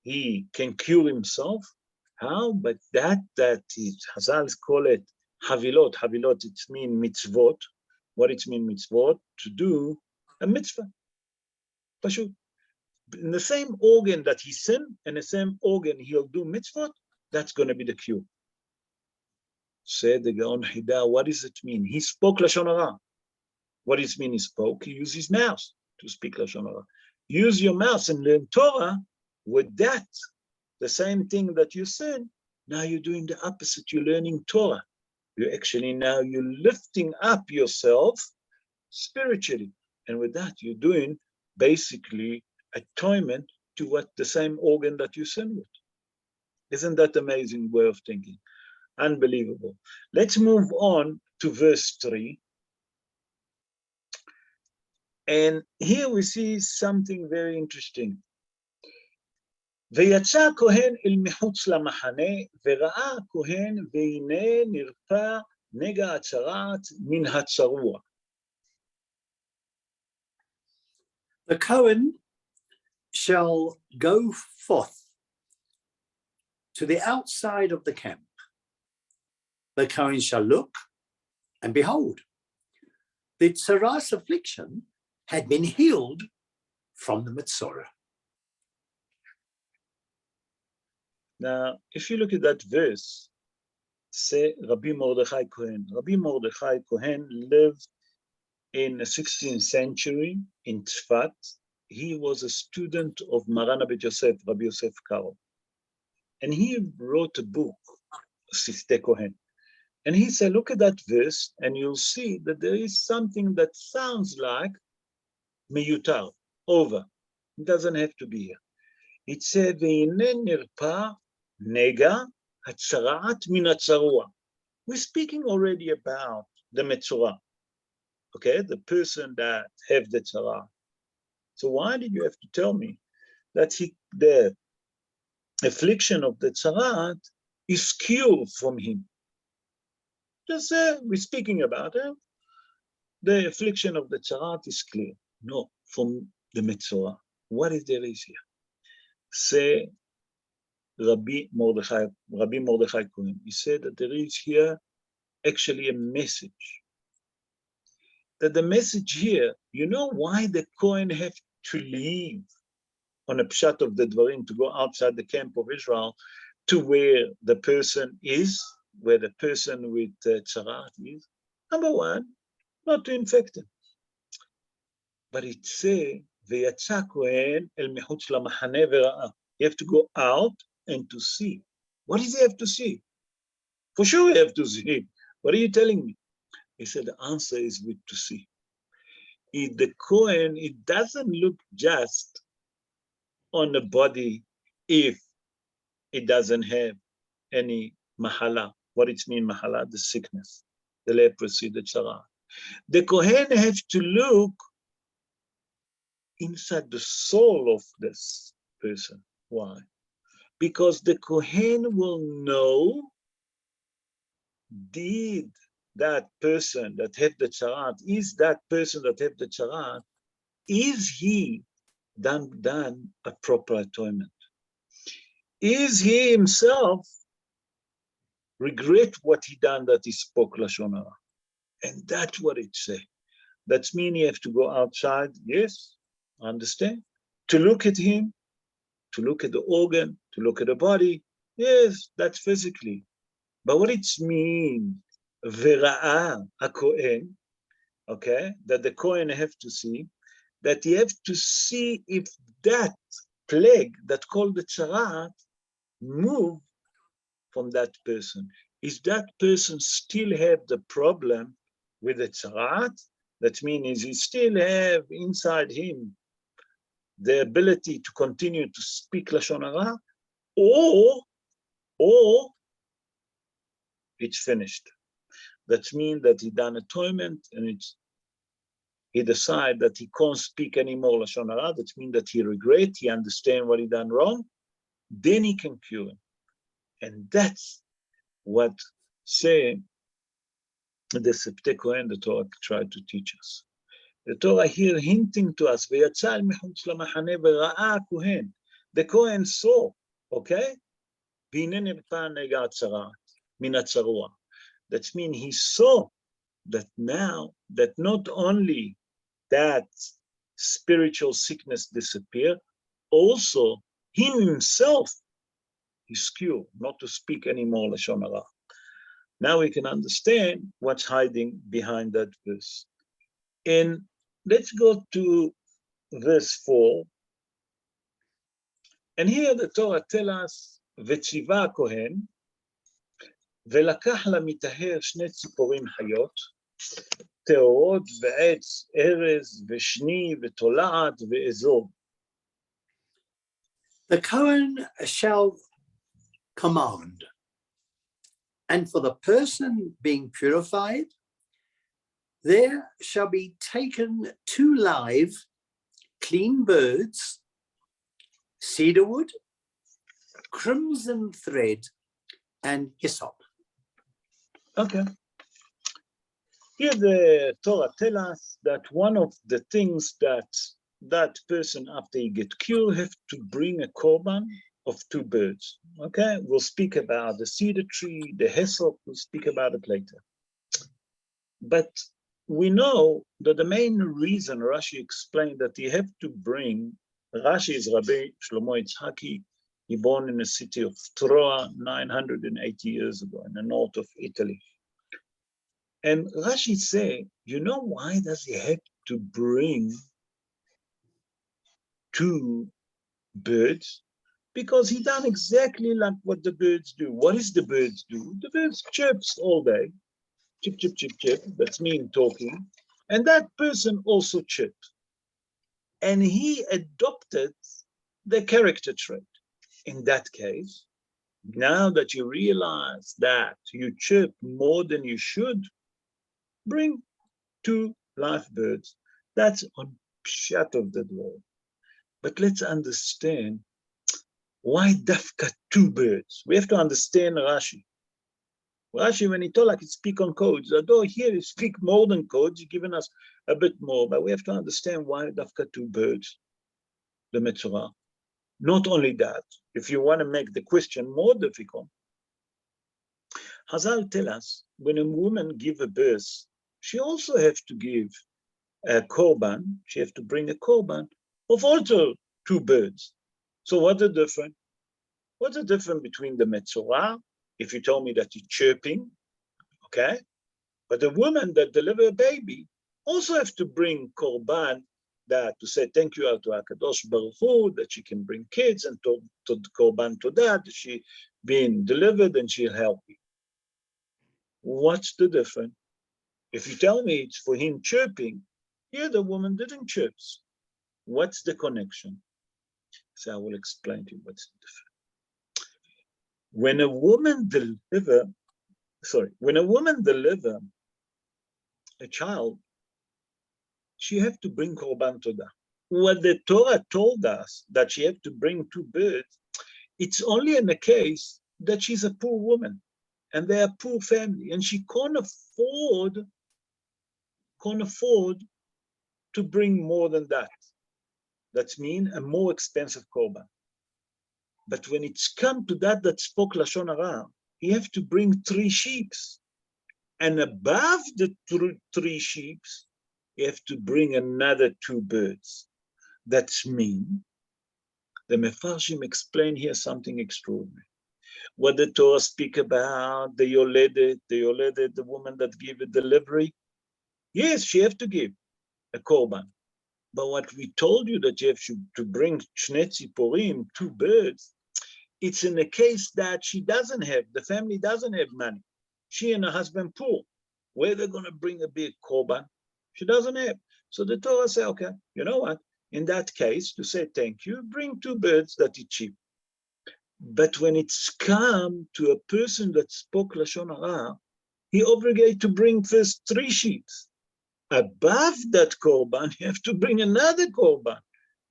he can cure himself. How? But that Hazal call it havilot. Havilot, it means mitzvot. What it means mitzvot? To do a mitzvah. Pashut. In the same organ that he sinned, and the same organ he'll do mitzvot, that's going to be the cure. Said the Gaon Hida, what does it mean? He spoke Lashon Hara. What does it mean he spoke? He used his mouth to speak Lashon Hara. Use your mouth and learn Torah. With that, the same thing that you said, now you're doing the opposite. You're learning Torah. You're lifting up yourself spiritually. And with that, you're doing basically atonement to what the same organ that you sin with. Isn't that amazing way of thinking? Unbelievable. Let's move on to verse 3. And here we see something very interesting. ויצא הכהן אל מחוץ למחנה, וראה הכהן, והנה נרפא נגע הצרעת מן הצרוע. The Cohen shall go forth to the outside of the camp. The Cohen shall look, and behold, the Tzara's affliction had been healed from the Metzora. Now, if you look at that verse, say Rabbi Mordechai Cohen. Rabbi Mordechai Cohen lived in the 16th century in Tzfat, he was a student of Maran Rabbi Yosef Karo. And he wrote a book, Sifte Kohen. And he said, look at that verse, and you'll see that there is something that sounds like miyutar, over. It doesn't have to be here. It said, Ve'ine nirpa nega hatzaraat min hatzarua. We're speaking already about the Metzora, okay, the person that have the tzara. So why did you have to tell me that the affliction of the tzara is cured from him? Just we're speaking about it. The affliction of the tzara is clear. No, from the Metzora. What is there is here? Say Rabbi Mordechai Cohen. He said that there is here actually a message. That the message here, you know why the Kohen have to leave on a pshat of the Dvarim to go outside the camp of Israel to where the person is, where the person with tzaraat is? Number one, not to infect him. But it says, V'yatza Kohen el mechutz lamachane v'ra'a. You have to go out and to see. What does he have to see? For sure you have to see. What are you telling me? He said the answer is with to see. The Kohen, it doesn't look just on the body if it doesn't have any mahala. What it means mahala? The sickness, the leprosy, the tzara. The Kohen have to look inside the soul of this person. Why? Because the Kohen will know, did that person that have the tzaraat, is that person that have the tzaraat, is he done a proper atonement? Is he himself regret what he done that he spoke Lashon Hara? And that's what it say. That means you have to go outside, yes, I understand. To look at him, to look at the organ, to look at the body, yes, that's physically. But what it means, Vera'a HaKohen, okay, that the Kohen have to see, that he have to see if that plague that called the tzaraat move from that person. Is that person still have the problem with the tzaraat? That means he still have inside him the ability to continue to speak Lashon Hara, or it's finished. That means that he done atonement and he decide that he can't speak anymore Lashon Hara. That means that he regret, he understand what he done wrong, then he can cure him. And that's what say the Sifte Kohen, the Torah tried to teach us. The Torah here hinting to us, V'yatzal mechutz lamachane v'ra'a Kohen. The Kohen saw, okay? V'hinei nirpa nega tzaraat min hatzarua. That means he saw that now, that not only that spiritual sickness disappear, also him himself is cured, not to speak anymore Lashon Hara. Now we can understand what's hiding behind that verse. And let's go to verse 4. And here the Torah tells us, V'tziva Kohen, ולקח למטהר שני ציפורים חיות, טהורות ועץ, ארז ושני ותולעת ואזור. The Kohen shall command, and for the person being purified, there shall be taken 2 live, clean birds, cedar wood, crimson thread, and hyssop. Okay. Here the Torah tells us that one of the things that that person, after he get cured, have to bring a korban of 2 birds. Okay, we'll speak about the cedar tree, the hyssop, we'll speak about it later. But we know that the main reason Rashi explained that you have to bring, Rashi is Rabbi Shlomo Yitzhaki, he born in the city of Troa 980 years ago in the north of Italy. And Rashi say, you know why does he have to bring 2 birds, because he done exactly like what the birds do. What is the birds do? The birds chirps all day. Chip, chip, chip, chip. That's me talking. And that person also chirped. And he adopted the character trait. In that case, now that you realize that you chirp more than you should, bring 2 live birds. That's on Pshat of the law. But let's understand why dafka 2 birds. We have to understand Rashi. Rashi, when he told like he speak on codes, although here he speak more than codes, he's given us a bit more, but we have to understand why dafka 2 birds, the Metzora. Not only that, if you want to make the question more difficult, Hazal tell us when a woman give a birth, she also have to give a korban. She have to bring a korban of also 2 birds. So what's the difference? What's the difference between the Metzora, if you told me that you're chirping, okay? But the woman that deliver a baby also have to bring korban, that to say thank you to HaKadosh Baruch Hu, that she can bring kids, and to korban to that she being delivered and she'll help you. What's the difference? If you tell me it's for him chirping, here the woman didn't chirp. What's the connection? So I will explain to you what's the difference. When a woman deliver a child, she have to bring korban todah. What the Torah told us that she have to bring 2 birds, it's only in the case that she's a poor woman and they're a poor family and she can't afford to bring more than that. That means a more expensive korban. But when it's come to that spoke Lashon Hara, you have to bring 3 sheep. And above the 3 sheep, you have to bring another 2 birds. That's mean. The Mefarshim explain here something extraordinary. What the Torah speak about, the yoledet, the woman that give a delivery. Yes, she have to give a korban. But what we told you that you have to bring shnei tziporim, 2 birds, it's in the case that she doesn't have, the family doesn't have money. She and her husband poor. Where they're going to bring a big korban? She doesn't have. So the Torah say, okay, you know what? In that case, to say thank you, bring 2 birds that is cheap. But when it's come to a person that spoke Lashon Hara, he obligated to bring first 3 sheep. Above that korban, you have to bring another korban.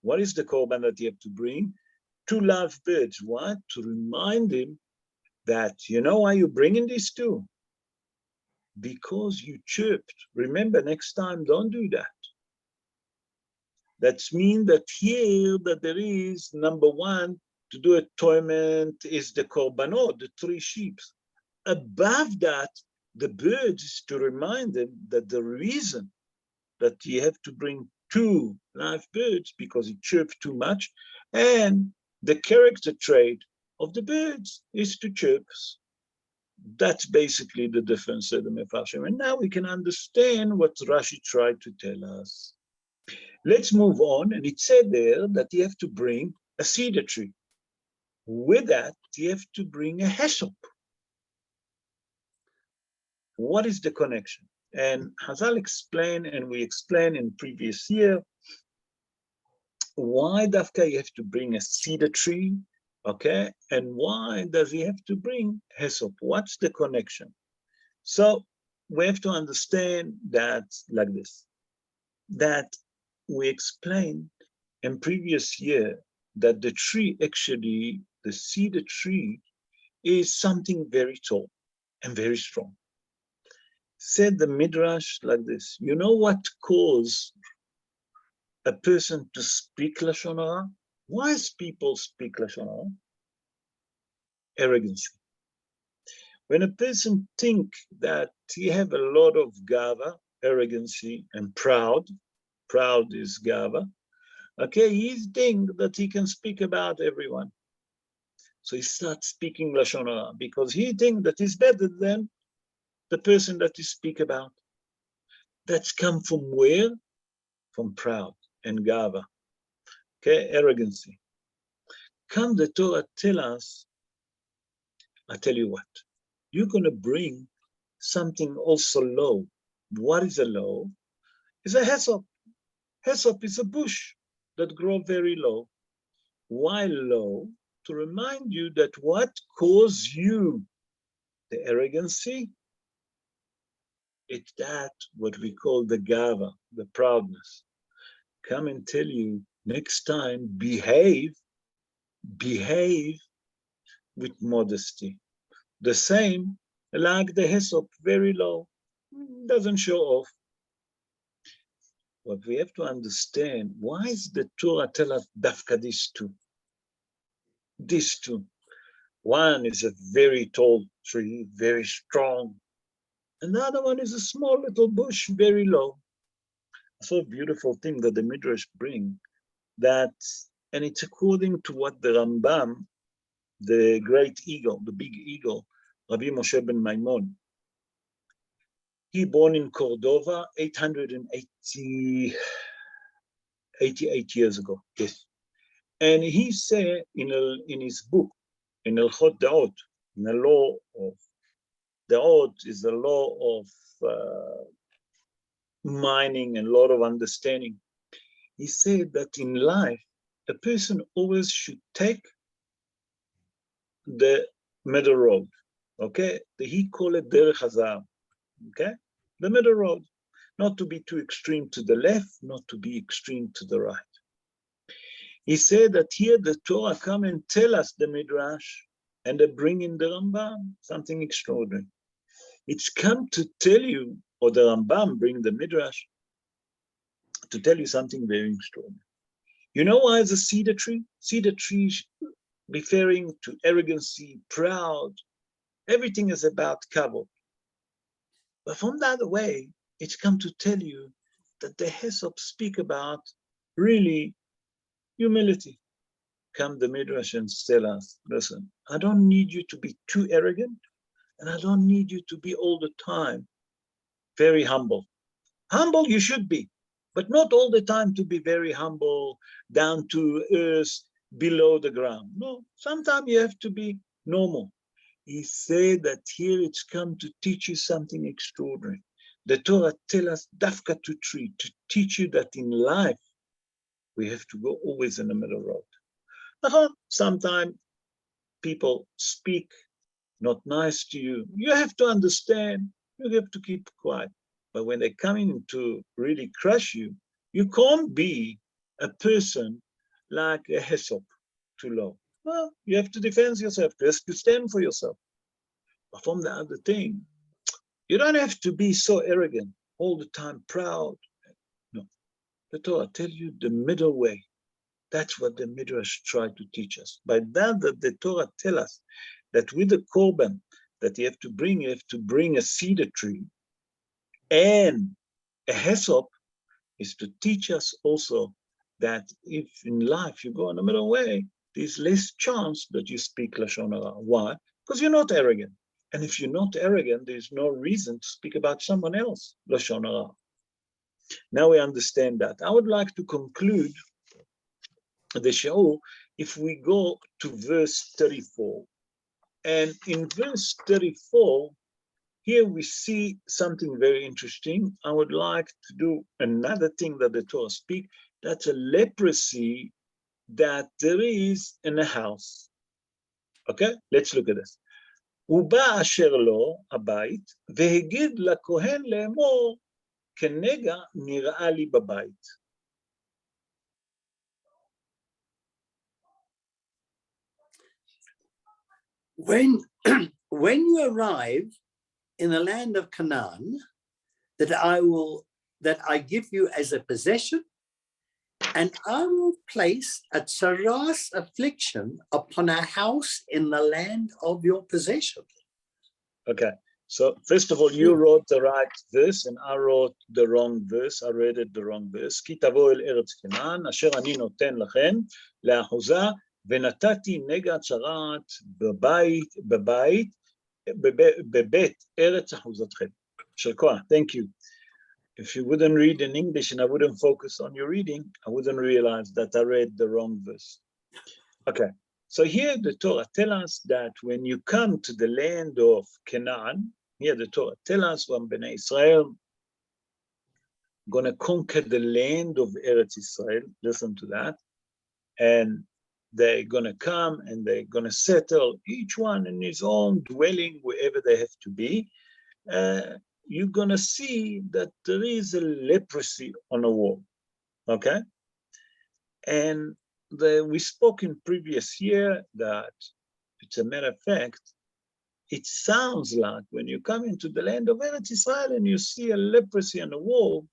What is the korban that you have to bring? 2 live birds. What? To remind him that, you know why you're bringing these 2? Because you chirped. Remember, next time, don't do that. That means that here, that there is, number 1, to do atonement is the korbanot, the 3 sheep. Above that, the birds is to remind them that the reason that you have to bring 2 live birds because it chirped too much, and the character trait of the birds is to chirp. That's basically the difference of the Mefarshim. And now we can understand what Rashi tried to tell us. Let's move on. And it said there that you have to bring a cedar tree. With that, you have to bring a hyssop. What is the connection? And Hazal explained, and we explained in previous year, why Dafka you have to bring a cedar tree, okay? And why does he have to bring hyssop? What's the connection? So we have to understand that like this, that we explained in previous year that the tree actually, the cedar tree, is something very tall and very strong. Said the Midrash like this, you know what caused a person to speak Lashon Hara? Why does people speak Lashon Hara? Arrogance. When a person think that he have a lot of gava, arrogancy, and proud is gava, okay, he think that he can speak about everyone. So he starts speaking Lashon Hara because he think that he's better than the person that he speak about. That's come from where? From proud and gava. Okay, arrogancy. Come the Torah tell us, I tell you what, you're going to bring something also low. What is a low? It's a hyssop. Hyssop is a bush that grows very low. Why low? To remind you that what caused you the arrogancy, it's that what we call the gava, the proudness. Come and tell you next time, behave with modesty. The same like the hyssop, very low, doesn't show off. What we have to understand, why is the Torah tell us dafka these two? These two. One is a very tall tree, very strong. And the other one is a small little bush, very low. So a beautiful thing that the Midrash bring, that, and it's according to what the Rambam, the great eagle, the big eagle, Rabbi Moshe ben Maimon, he born in Cordova 88 years ago, yes. And he said in his book, in Hilchot Deot, in the law of Deot is the law of mining and a lot of understanding. He said that in life, a person always should take the middle road, okay? He called it derech hazahav, okay? The middle road, not to be too extreme to the left, not to be extreme to the right. He said that here the Torah come and tell us the Midrash, and they bring in the Rambam, something extraordinary. It's come to tell you, or the Rambam bring the Midrash, to tell you something very extraordinary. You know why it's a cedar tree? Cedar tree referring to arrogancy, proud. Everything is about kavod. But from the other way, it's come to tell you that the hyssop speak about really humility. Come the Midrash and tell us, listen, I don't need you to be too arrogant, and I don't need you to be all the time very humble. Humble you should be, but not all the time to be very humble, down to earth, below the ground. No, sometimes you have to be normal. He said that here it's come to teach you something extraordinary. The Torah tells us dafka to tree, to teach you that in life, we have to go always in the middle road. Sometimes people speak not nice to you. You have to understand, you have to keep quiet. But when they come in to really crush you, you can't be a person like a hyssop, too low. Well, you have to defend yourself, you have to stand for yourself. But from the other thing, you don't have to be so arrogant, all the time proud. No, the Torah tells you the middle way. That's what the Midrash tried to teach us. By that the Torah tells us that with the korban that you have to bring a cedar tree and a hyssop, is to teach us also that if in life you go in the middle way, there's less chance that you speak Lashon Hara. Why? Because you're not arrogant. And if you're not arrogant, there's no reason to speak about someone else, Lashon Hara. Now we understand that. I would like to conclude the show if we go to verse 34. And in verse 34, here we see something very interesting. I would like to do another thing that the Torah speaks. That's a leprosy that there is in a house. Okay, let's look at this. ובא אשר לו הבית, והגיד לכהן לאמור, כנגע נראה לי בבית. When you arrive in the land of Canaan, that I give you as a possession, and I will place a tsaras affliction upon a house in the land of your possession. Okay, so first of all, you wrote the right verse, and I wrote the wrong verse. I read it the wrong verse. כי תבואו אל ארץ כנען, אשר אני נותן לכם לאחוזה, ונתתי נגע צרעת בבית ארץ אחוזתכם. של כוח, thank you. if you wouldn't read in English and I wouldn't focus on your reading, I wouldn't realize that I read the wrong verse. Okay, so here the Torah tells us that when you come to the land of Canaan, here the Torah tells us when Bnei Israel gonna conquer the land of Eretz Israel, listen to that, and they're gonna come and they're gonna settle each one in his own dwelling wherever they have to be. You're gonna see that there is a leprosy on a wall, okay? And we spoke in previous year that, it's a matter of fact, it sounds like when you come into the land of Eretz Israel and you see a leprosy on the wall,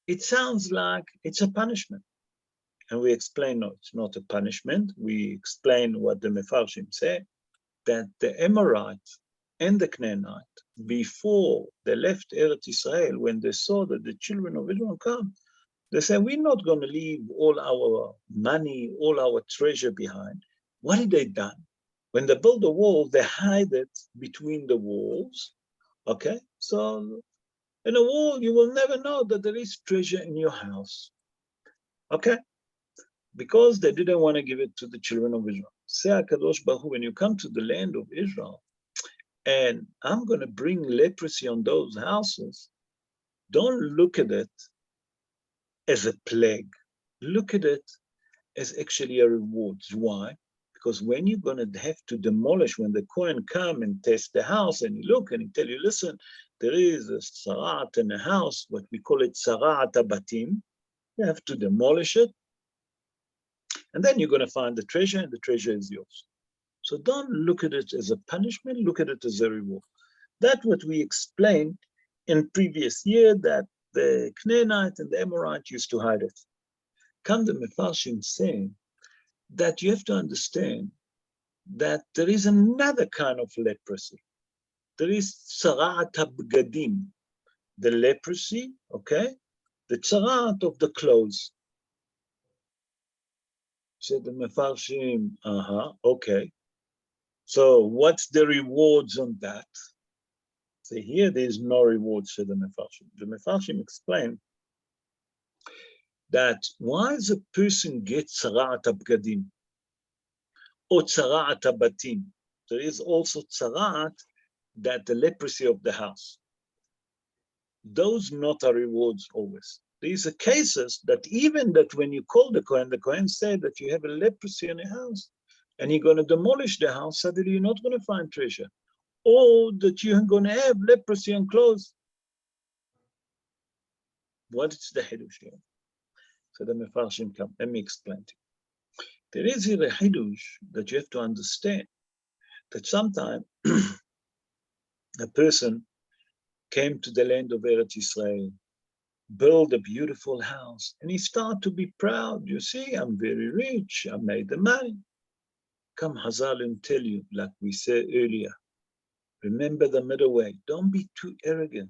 it sounds like it's a punishment. And we explain, no, it's not a punishment. We explain what the Mefarshim say, that the Amorites and the Canaanite, before they left Eretz Israel, when they saw that the children of Israel come, they said, we're not going to leave all our money, all our treasure behind. What had they done? When they build a wall, they hide it between the walls, okay? So in a wall, you will never know that there is treasure in your house, okay? Because they didn't want to give it to the children of Israel. Say HaKadosh Baruch Hu, when you come to the land of Israel, and I'm going to bring leprosy on those houses, don't look at it as a plague. Look at it as actually a reward. Why? Because when you're going to have to demolish, when the Kohen come and test the house and he look and he tell you, listen, there is a sarat in the house, what we call it sarat abatim, you have to demolish it, and then you're going to find the treasure, and the treasure is yours. So don't look at it as a punishment, look at it as a reward. That's what we explained in previous year, that the Canaanite and the Amorite used to hide it. Come the Mefarshim saying that you have to understand that there is another kind of leprosy. There is tzarat habgadim, the leprosy, okay? The tzarat of the clothes. Said the Mefarshim, okay. So what's the rewards on that? So here there's no rewards for the Mefarshim. The Mefarshim explain that why does a person get tzarat habgadim or tzarat habatim? There is also tzarat, that the leprosy of the house. Those not are rewards always. These are cases that even that when you call the Kohen said that you have a leprosy in a house and you're going to demolish the house, suddenly you're not going to find treasure. Or that you're going to have leprosy on clothes. What is the Hidush here? So the Mefarshim come. Let me explain to you. There is here a Hidush that you have to understand, that sometimes a person came to the land of Eretz Israel, build a beautiful house, and he started to be proud. You see, I'm very rich, I made the money. Come Hazal and tell you, like we said earlier, remember the middle way. Don't be too arrogant,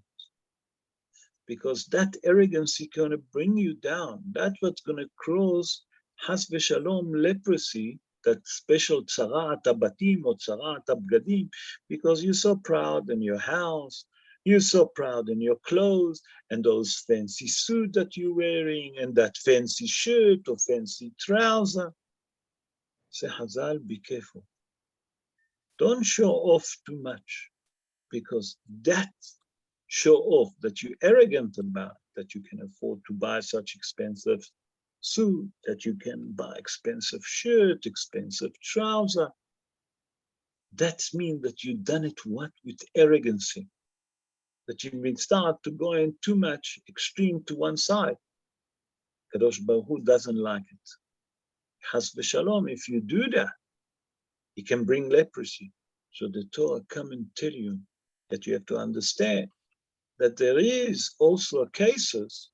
because that arrogance is going to bring you down. That's what's going to cause Has v'shalom leprosy, that special tzarat habatim or tzarat habgadim, because you're so proud in your house, you're so proud in your clothes, and those fancy suit that you're wearing, and that fancy shirt or fancy trouser. Say, Hazal, be careful. Don't show off too much, because that show off that you're arrogant about, that you can afford to buy such expensive suit, that you can buy expensive shirt, expensive trouser. That means that you've done it what? With arrogancy. That you've been start to go in too much extreme to one side. Kadosh Baruch Hu doesn't like it. Has v'shalom, if you do that, it can bring leprosy. So the Torah come and tell you that you have to understand that there is also cases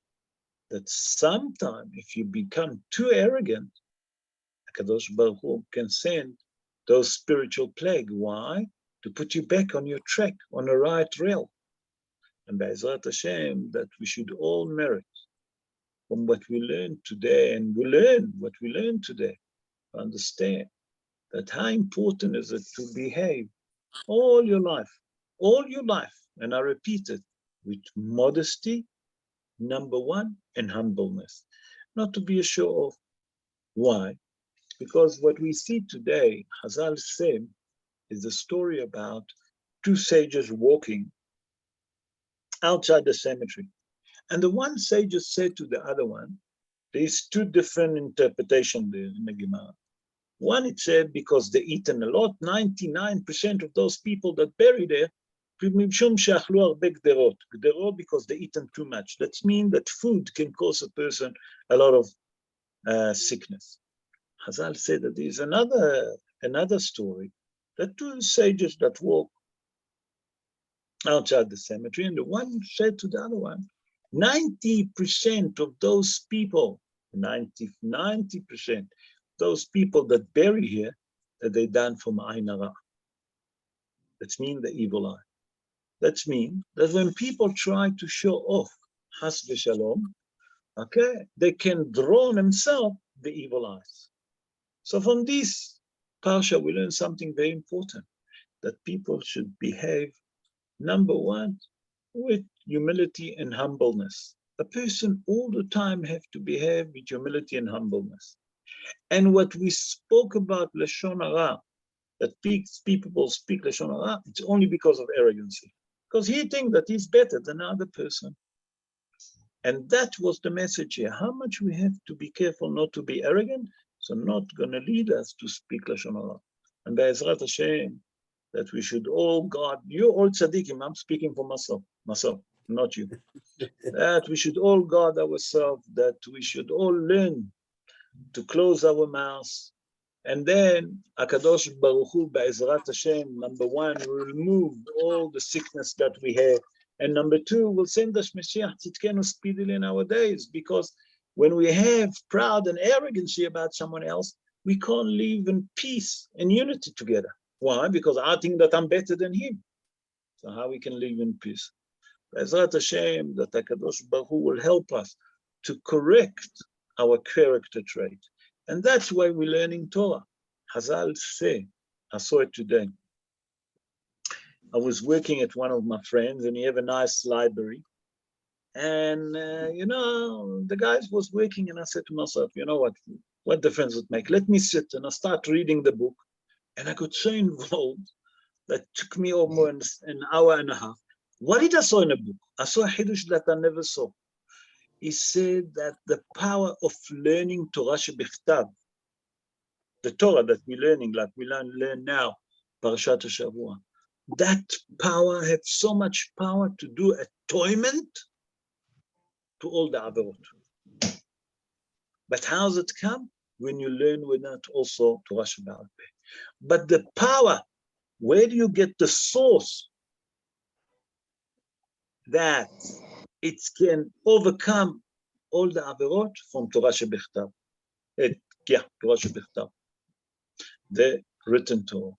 that sometimes if you become too arrogant, Kadosh Baruch Hu can send those spiritual plague. Why? To put you back on your track, on the right rail. And Be'ezrat Hashem, that we should all merit from what we learned today, and we learn what we learned today, to understand that how important is it to behave all your life, and I repeat it, with modesty number one, and humbleness. Not to be a show-off. Why? Because what we see today, Chazal said, is a story about two sages walking outside the cemetery. And the one sage said to the other one, there's two different interpretations there in the Gemara. One, it said, because they eaten a lot, 99% of those people that bury there, because they eaten too much. That means that food can cause a person a lot of sickness. Chazal said that there's another story, that two sages that walk outside the cemetery, and the one said to the other one, 90% of those people, 90%, those people that bury here, that they done from Ain Hara. That means the evil eye. That means that when people try to show off, Has v'Shalom, okay, they can draw on themselves the evil eyes. So from this Parsha, we learn something very important, that people should behave, number one, with humility and humbleness. A person all the time have to behave with humility and humbleness. And what we spoke about Lashon Hara, that people speak Lashon Hara, it's only because of arrogancy. Because he thinks that he's better than another person. And that was the message here. How much we have to be careful not to be arrogant, so not going to lead us to speak Lashon Hara. And Be'ezrat Hashem, that we should all guard, you all tzaddikim, I'm speaking for myself, not you. That we should all guard ourselves, that we should all learn to close our mouths. And then, HaKadosh Baruch Hu, Be'ezrat Hashem, number one, will remove all the sickness that we have. And number two, will send us Mashiach Tzidkenu speedily in our days. Because when we have pride and arrogancy about someone else, we can't live in peace and unity together. Why? Because I think that I'm better than him. So how we can live in peace? Be'ezrat Hashem, that HaKadosh Baruch Hu will help us to correct our character trait. And that's why we're learning Torah. Chazal say, I saw it today. I was working at one of my friends, and he have a nice library. And, the guys was working, and I said to myself, you know what difference it make? Let me sit, and I start reading the book. And I got so involved that took me almost an hour and a half. What did I saw in a book? I saw a Hidush that I never saw. He said that the power of learning Torah shebichtav, the Torah that we're learning, like we learn now, Parshat HaShavua, that power has so much power to do atonement to all the averot. But how does it come? When you learn with that also Torah Shebaal Peh. But the power, where do you get the source that it can overcome all the averot? From Torah Shebichtav. Torah Shebichtav. The written Torah.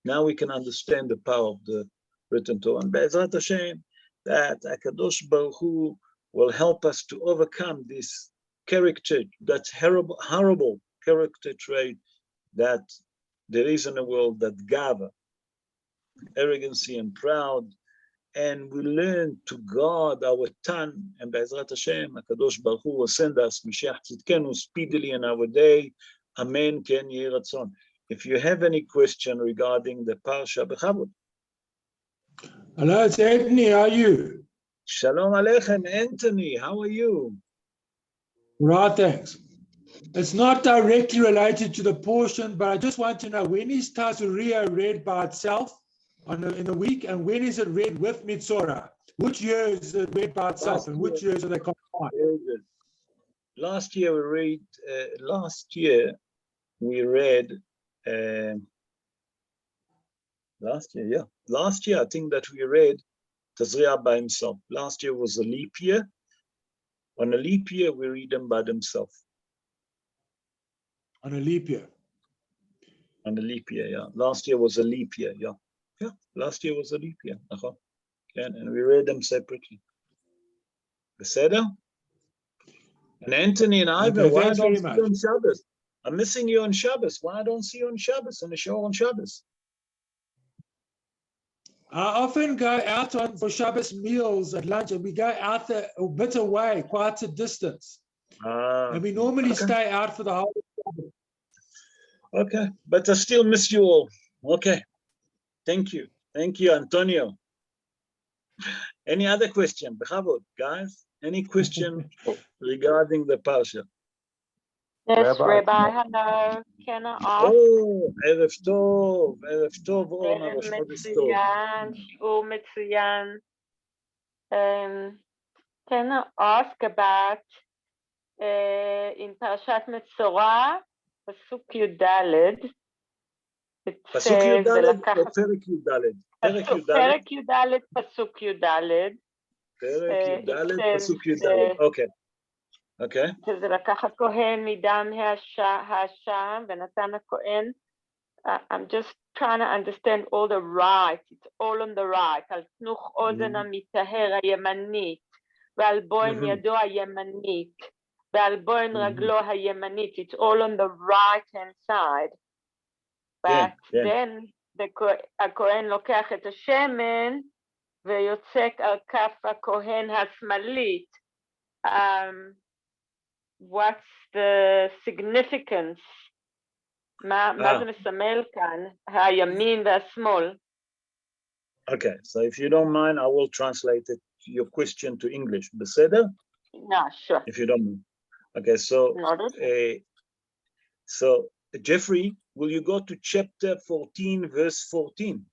Now we can understand the power of the written Torah. And Be'ezrat Hashem, that HaKadosh Baruch Hu will help us to overcome this character, that horrible character trait that there is in the world, that gava, arrogancy and proud. And we learn to guard our tongue, and Be'ezrat Hashem, HaKadosh Baruch Hu will send us Mashiach Tzidkenu speedily in our day. Amen, Ken Yehi Ratzon. If you have any question regarding the Parsha, B'chavod. Hello, it's Anthony. How are you? Shalom Aleichem, Anthony. How are you? Right, thanks. It's not directly related to the portion, but I just want to know, when is Tazria read by itself in the week, and when is it read with Metzora? Which year is it read by itself, and which years are they combined? Very good. Last year we read. Last year I think that we read Tazria by himself. Last year was a leap year. On a leap year, we read them by themselves. On a leap year. On a leap year, yeah. Last year was a leap year, yeah. Yeah, last year was a leap year. And we read them separately. Beseda? And Anthony and Ivan, why don't you on Shabbos? I'm missing you on Shabbos. Why don't see you on Shabbos, on the show on Shabbos? I often go out for Shabbos meals at lunch, and we go out there a bit away, quite a distance. And we normally stay out for the whole Shabbos. Okay, but I still miss you all. Okay, thank you. Thank you, Antonio. Any other question? Bechavod, guys? Any question regarding the Parsha? Yes, Rabbi. Rabbi, hello. Can I ask? Oh, ערב טוב, אורנה, ערב ראש חודש טוב. מצוין, שיעור מצוין. Can I ask about in Parshat Metzora, pasuk י"ד, it פסוק says, י"ד או ולקחת, פרק י"ד? פרק י"ד, פסוק י"ד, פרק it י"ד, says, פסוק י"ד, אוקיי. אוקיי. שזה לקח הכהן מדם האשם ונתן הכהן. I'm just trying to understand all the right, it's all on the right, על תנוך אוזן המטהר הימנית, ועל בוין ידו הימנית, ועל בוין רגלו הימנית, it's all on the right hand side. But then הכהן לוקח את השמן ויוצק על כף הכהן השמאלית. What's the significance? מה זה מסמל כאן? הימין והשמאל. Okay, so if you don't mind, I will translate it, your question to English. בסדר? No, sure. If you don't mind. Okay, so Jeffrey, will you go to chapter 14, verse 14?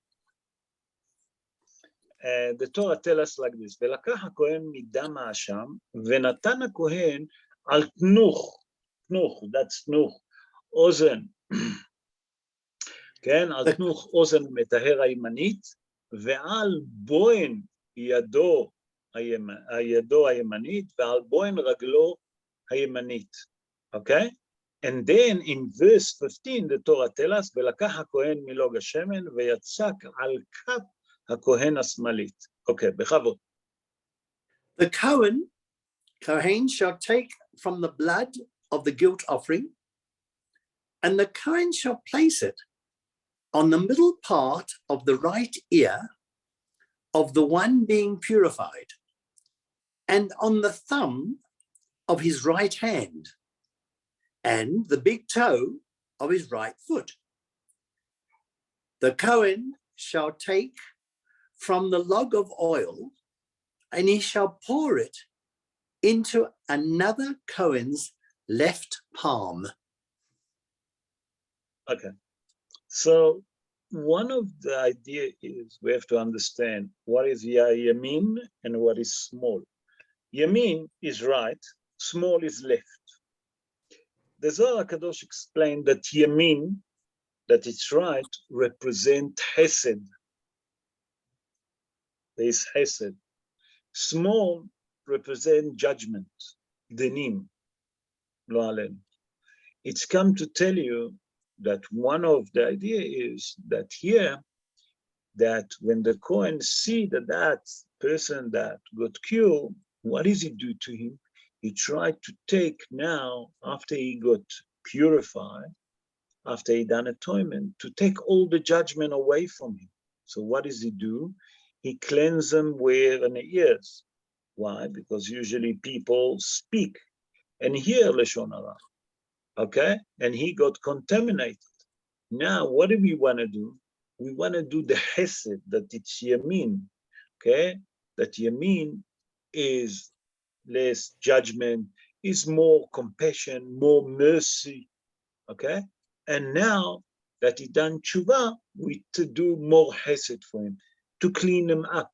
The Torah tells us like this, ולקח הכהן מדם האשם, ונתן הכהן על תנוך, that's תנוך, אוזן, כן, על תנוך אוזן מטהר הימנית, ועל בוין ידו הימנית, ועל בוין רגלו הימנית, okay? And then in verse 15, the Torah tells us, ולקח הכהן מלוג השמן, ויצק על כף הכהן השמאלית. Okay, בכבוד. The Kohen shall take from the blood of the guilt offering, and the Kohen shall place it on the middle part of the right ear of the one being purified, and on the thumb of his right hand, and the big toe of his right foot. The Kohen shall take from the log of oil, and he shall pour it into another Kohen's left palm. Okay. So one of the idea is we have to understand what is Yamin and what is small. Yamin is right, small is left. The Zohar HaKadosh explained that Yamin, that it's right, represent Hesed. There is Hesed. Small represent judgment, Dinim, Lo Alem. It's come to tell you that one of the idea is that here, that when the Kohen see that person that got cured, what does he do to him? He tried to take now, after he got purified, after he done atonement, to take all the judgment away from him. So what does he do? He cleanses them where in the ears. Why? Because usually people speak and hear Lashon Hara. Okay? And he got contaminated. Now, what do we want to do? We want to do the Hesed, that it's Yamin. Okay? That Yamin is less judgment, is more compassion, more mercy. Okay? And now that he done tshuva, we to do more Hesed for him, to clean him up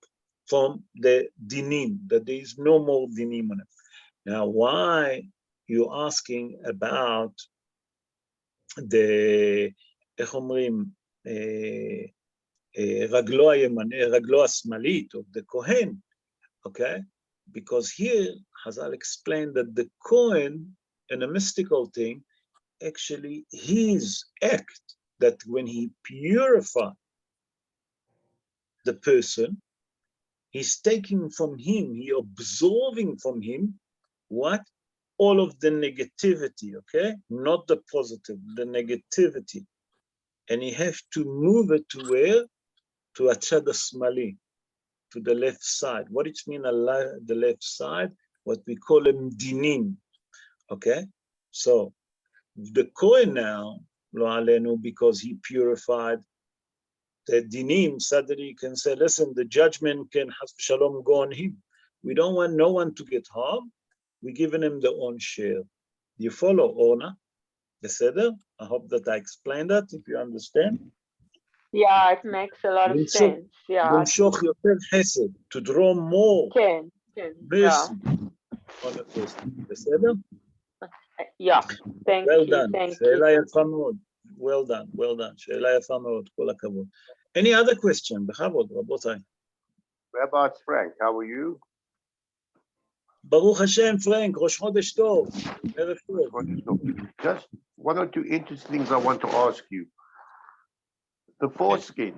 from the dinim, that there is no more dinim on him. Now, why you're asking about the, איך אומרים, רגלו השמאלית of the Kohen, okay? Because here, Hazal explained that the Kohen, in a mystical thing, actually his act, that when he purifies the person, he's taking from him, he absorbing from him, what? All of the negativity, okay? Not the positive, the negativity. And he has to move it to where? to הצד השמאלי, to the left side. What it means the left side? What we call them dinim. Okay? So the Kohen now, lo alenu, because he purified the dinim, suddenly you can say, listen, the judgment can has shalom go on him. We don't want no one to get harmed. We're giving him their own share. You follow, Orna? Beseder? I hope that I explained that, if you understand. Yeah, it makes a lot of sense. Yeah. למשוך יותר חסד, to draw more כן, mercy on a person. בסדר? Yeah. Thank Well you. done. Thank שאלה you. יפה מאוד. Well done, well done. שאלה יפה מאוד, כל הכבוד. Any other question? בכבוד, רבותיי. Rabbi Frank, how are you? ברוך השם, פרנק, ראש חודש טוב. ערב טוב. Just one or two interesting things I want to ask you. The foreskin,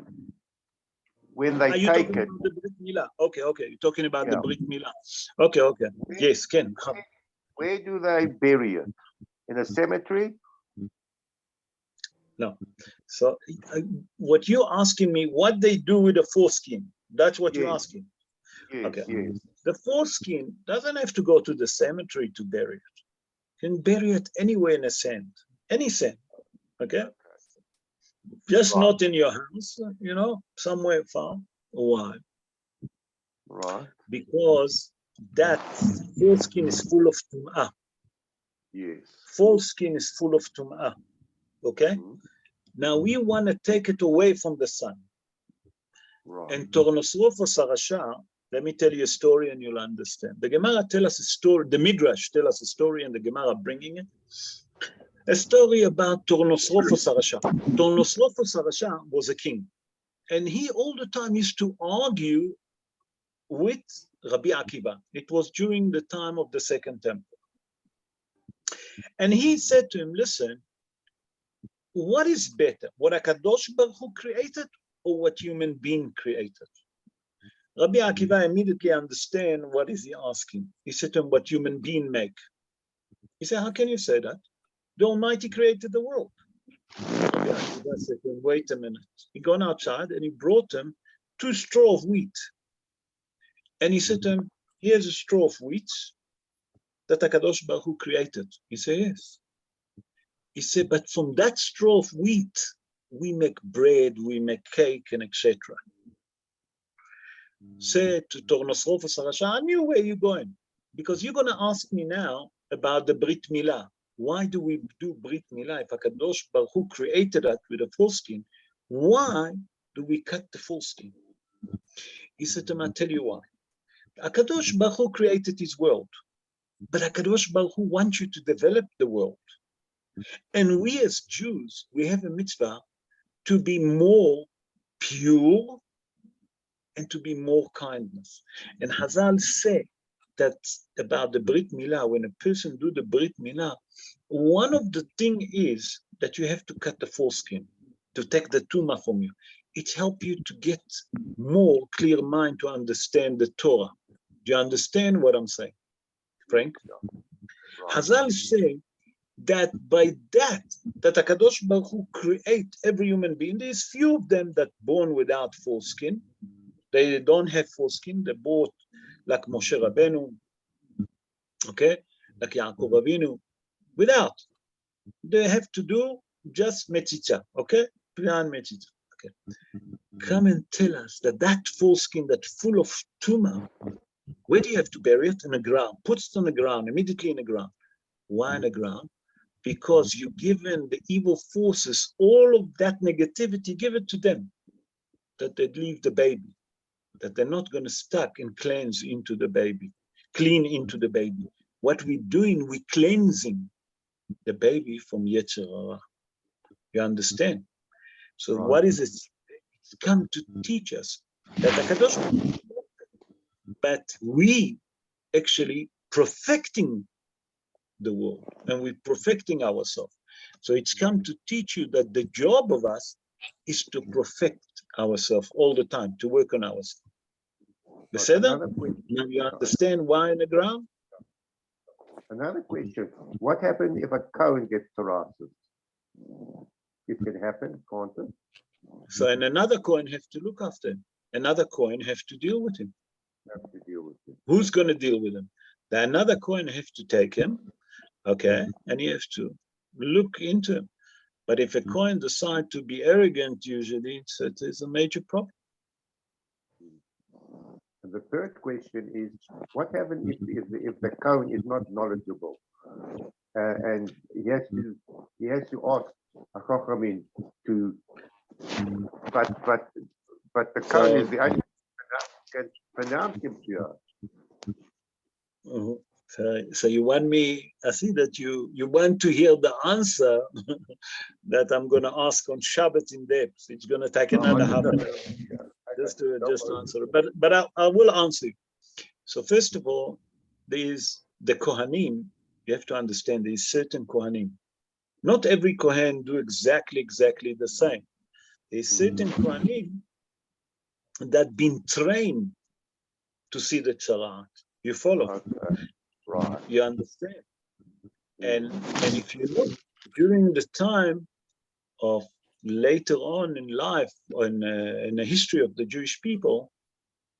when they Are you take talking it, about the Brit Milah? Okay, okay. You're talking about the Yeah. Brit Milah. Okay, okay. Yes, Ken. where do they bury it? In a cemetery? No. So what you're asking me, what they do with the foreskin? That's what you're Yes. asking. Yes, Okay. yes. The foreskin doesn't have to go to the cemetery to bury it. You can bury it anywhere in the sand, any sand. Okay. Just Right. not in your house, you know, somewhere far. Why? Right. Because that foreskin is full of tum'ah. Yes. Foreskin is full of tum'ah. Okay. Mhm. Now we want to take it away from the sun. Right. And Tornosrophos Harasha, let me tell you a story and you'll understand. The Gemara tell us a story, the Midrash tell us a story and the Gemara bringing it. A story about Tornosrophos Harasha. Tornosrophos Harasha was a king. And he all the time used to argue with Rabbi Akiva. It was during the time of the Second Temple. And he said to him, listen, what is better? What HaKadosh Baruch Hu created or what human being created? Rabbi Akiva immediately understand what is he asking. He said to him, what human being make? He said, how can you say that? The Almighty created the world. Rabbi Akiva said to him, wait a minute. He gone outside and he brought him 2 straw of wheat. And he said to him, here's a straw of wheat that HaKadosh Baruch Hu created. He said, yes. He said, but from that straw of wheat, we make bread, we make cake, and etc. Said to Tornosrophos Harasha, I knew where you're going, because you're going to ask me now about the Brit Milah. Why do we do Brit Milah? If HaKadosh Baruch Hu created that with a foreskin, why do we cut the foreskin? He said to him, I'll tell you why. HaKadosh Baruch Hu created his world, but HaKadosh Baruch Hu wants you to develop the world. And we as Jews, we have a mitzvah to be more pure and to be more kindness. And Hazal say that about the Brit Milah, when a person do the Brit Milah, one of the thing is that you have to cut the foreskin to take the tumah from you. It helps you to get more clear mind to understand the Torah. Do you understand what I'm saying, Frank? Right. Hazal say that by that HaKadosh Baruch Hu create every human being. There's few of them that born without foreskin. They don't have foreskin. They're born like Moshe Rabbeinu, okay, like Yaakov Avinu, without. They have to do just metzitza, okay, plan metzitza. Okay, come and tell us that that foreskin that's full of tumah. Where do you have to bury it? In the ground. Put it on the ground, immediately in the ground. Why in the ground? Because you've given the evil forces all of that negativity, give it to them, that they leave the baby, that they're not going to stuck and cleanse into the baby, clean into the baby. What we're doing, we're cleansing the baby from Yetzer Hara. You understand? So Right. what is it? It's come to teach us that HaKadosh Baruch Hu, but we actually perfecting the world and we're perfecting ourselves. So it's come to teach you that the job of us is to perfect ourselves all the time, to work on ourselves. Another question. Now you understand why in the ground? Another question. What happens if a Cohen gets psoriasis? It can happen, can't it? So, and another Kohen have to look after him. Another Kohen have to deal with him. Have to deal with it. Who's going to deal with him? The another Kohen have to take him, okay, and he has to look into him. But if a Kohen decide to be arrogant, usually it is a major problem. And the third question is, what happens if the Kohen is not knowledgeable, and he has to ask HaChochamim to, but the Kohen is the only one who can pronounce him to us. So you want me, I see that you want to hear the answer that I'm going to ask on Shabbat in depth. It's going to take another half an hour just to answer it. But I will answer you. So first of all, there's the Kohanim. You have to understand there's certain Kohanim. Not every Kohen do exactly the same. There's certain Kohanim that been trained to see the Tzaraat. You follow? Okay. Right. You understand? And if you look during the time of later on in life, in the history of the Jewish people,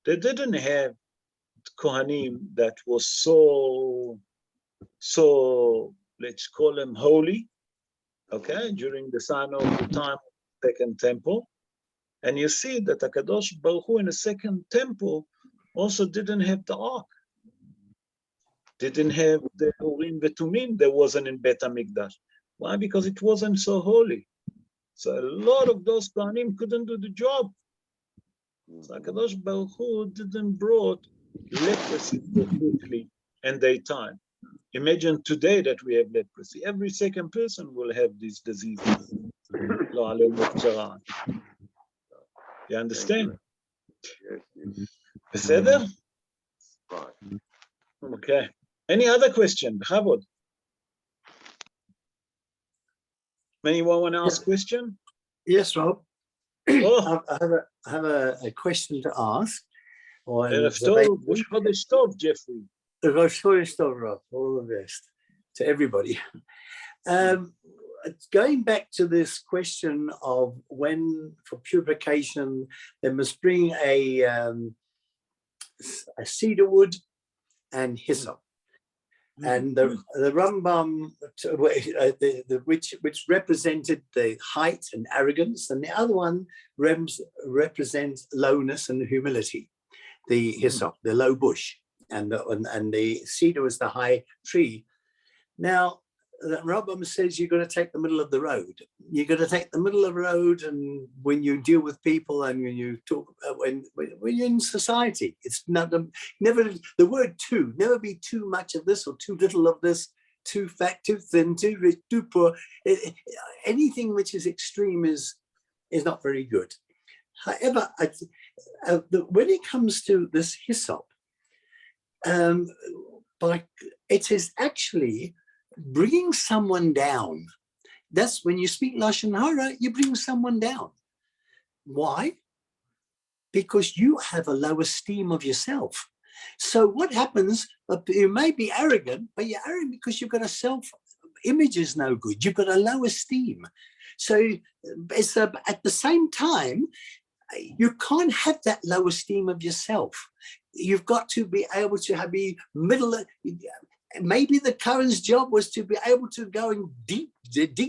they didn't have Kohanim that was so let's call them holy, okay, during the time of the Second Temple. And you see that HaKadosh Baruch Hu in the Second Temple also didn't have the Ark. Didn't have the Urim Vetumim. There wasn't in Bet HaMikdash. Why? Because it wasn't so holy. So a lot of those Kohanim couldn't do the job. So HaKadosh Baruch Hu didn't brought leprosy so quickly in their time. Imagine today that we have leprosy. Every second person will have these diseases. You understand? Yes. Beseder? Right. Okay. Any other question? Bechavod? Anyone want to ask a question? Yes, Rob. Oh, I have a question to ask. Erev Tov, Rosh Chodesh Tov, Jeffrey. Rosh Chodesh Tov, Rob. All the best to everybody. Going back to this question of when, for purification, they must bring a cedar wood and hyssop. And the Rambam, which represented the height and arrogance, and the other one represents lowness and humility. The hyssop, the low bush, and the cedar was the high tree. Now, the Rambam says you're going to take the middle of the road. You're going to take the middle of the road, and when you deal with people and when you talk, when you're in society, it's never the word too. Never be too much of this or too little of this. Too fat, too thin, too rich, too poor. Anything which is extreme is not very good. However, when it comes to this hyssop, it is actually bringing someone down. That's when you speak Lashon Hara, you bring someone down. Why? Because you have a low esteem of yourself. So what happens, you may be arrogant, but you're arrogant because you've got a self-image is no good. You've got a low esteem. So it's at the same time, you can't have that low esteem of yourself. You've got to be able to be middle. Maybe the Kohen's job was to be able to go and dig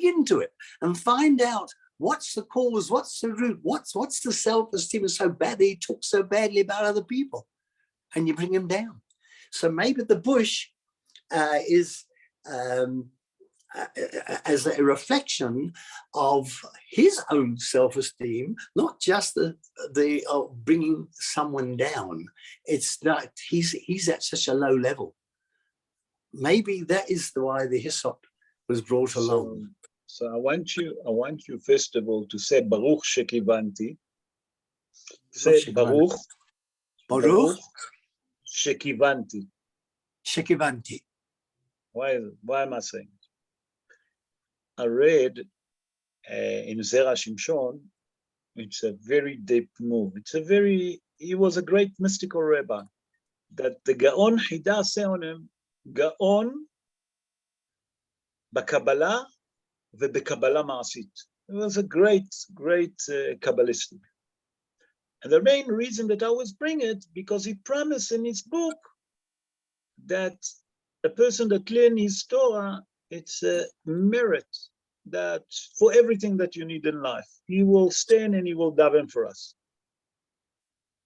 into it and find out what's the cause, what's the root, what's the self-esteem is so bad that he talks so badly about other people, and you bring him down. So maybe the bush is as a reflection of his own self-esteem, not just the bringing someone down. It's that he's at such a low level. Maybe that is why the hyssop was brought along. So I want you first of all to say Baruch Shekivanti. Say Baruch. Baruch Shekivanti. Shekivanti. Why am I saying it? I read in Zera Shimshon, it's a very deep move. He was a great mystical rabbi, that the Gaon Hida say on him, Gaon בקבלה ובקבלה מעשית. He was a great Kabbalistic. And the main reason that I always bring it, because he promised in his book that a person that learns his Torah, it's a merit that for everything that you need in life, he will stand and he will daven for us.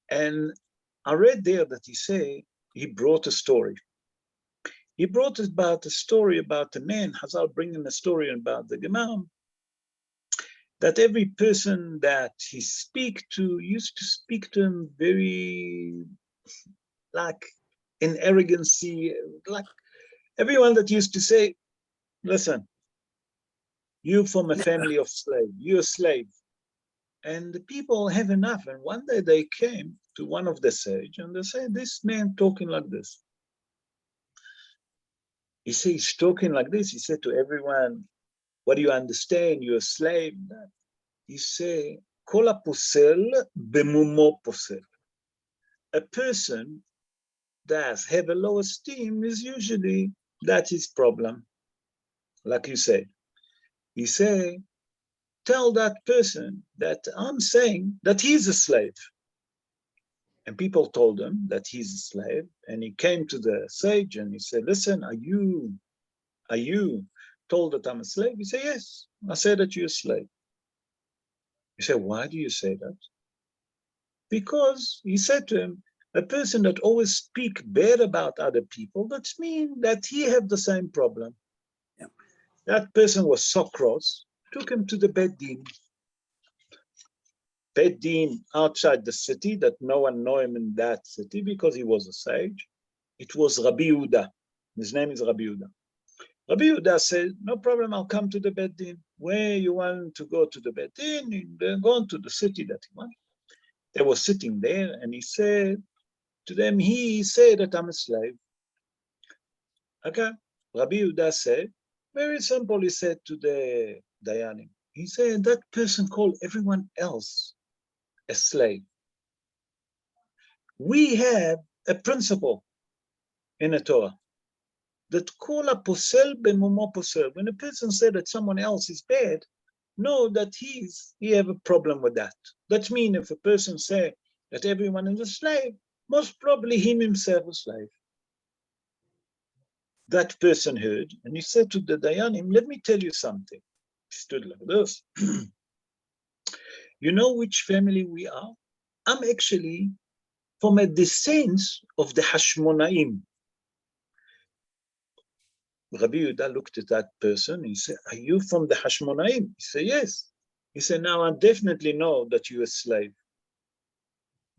And I read there that he brought a story. He brought about a story about a man, Hazal bringing a story about the Gemara, that every person that he used to speak to him very like in arrogancy, like everyone that used to say, listen, you from a family of slaves, you're a slave. And the people have enough. And one day they came to one of the sage and they said, this man talking like this. He said, he's talking like this. He said to everyone, what do you understand? You're a slave. He said, Kol haposel bemumo posel. A person that have a low esteem is usually, that's his problem. Like you said. He said, tell that person that I'm saying that he's a slave. And people told him that he's a slave. And he came to the sage and he said, listen, are you told that I'm a slave? He said, yes, I said that you're a slave. He said, why do you say that? Because he said to him, a person that always speak bad about other people, that means that he have the same problem. Yeah. That person was so cross, took him to the Beit Din outside the city, that no one knew him in that city because he was a sage. It was Rabbi Yehuda. His name is Rabbi Yehuda. Rabbi Yehuda said, no problem, I'll come to the Beit Din. Where you want to go to the Beit Din? They're going to the city that he wanted. They were sitting there and he said to them, he said that I'm a slave. Okay, Rabbi Yehuda said, very simple, he said to the Dayanim. He said, that person called everyone else a slave. We have a principle in the Torah that kol haposel bemumo posel. When a person said that someone else is bad, know that he have a problem with that. That means if a person say that everyone is a slave, most probably him himself a slave. That person heard, and he said to the Dayanim, let me tell you something. He stood like this. You know which family we are? I'm actually from a descent of the Hashmonaim. Rabbi Yehuda looked at that person. He said, are you from the Hashmonaim? He said, yes. He said, now I definitely know that you're a slave.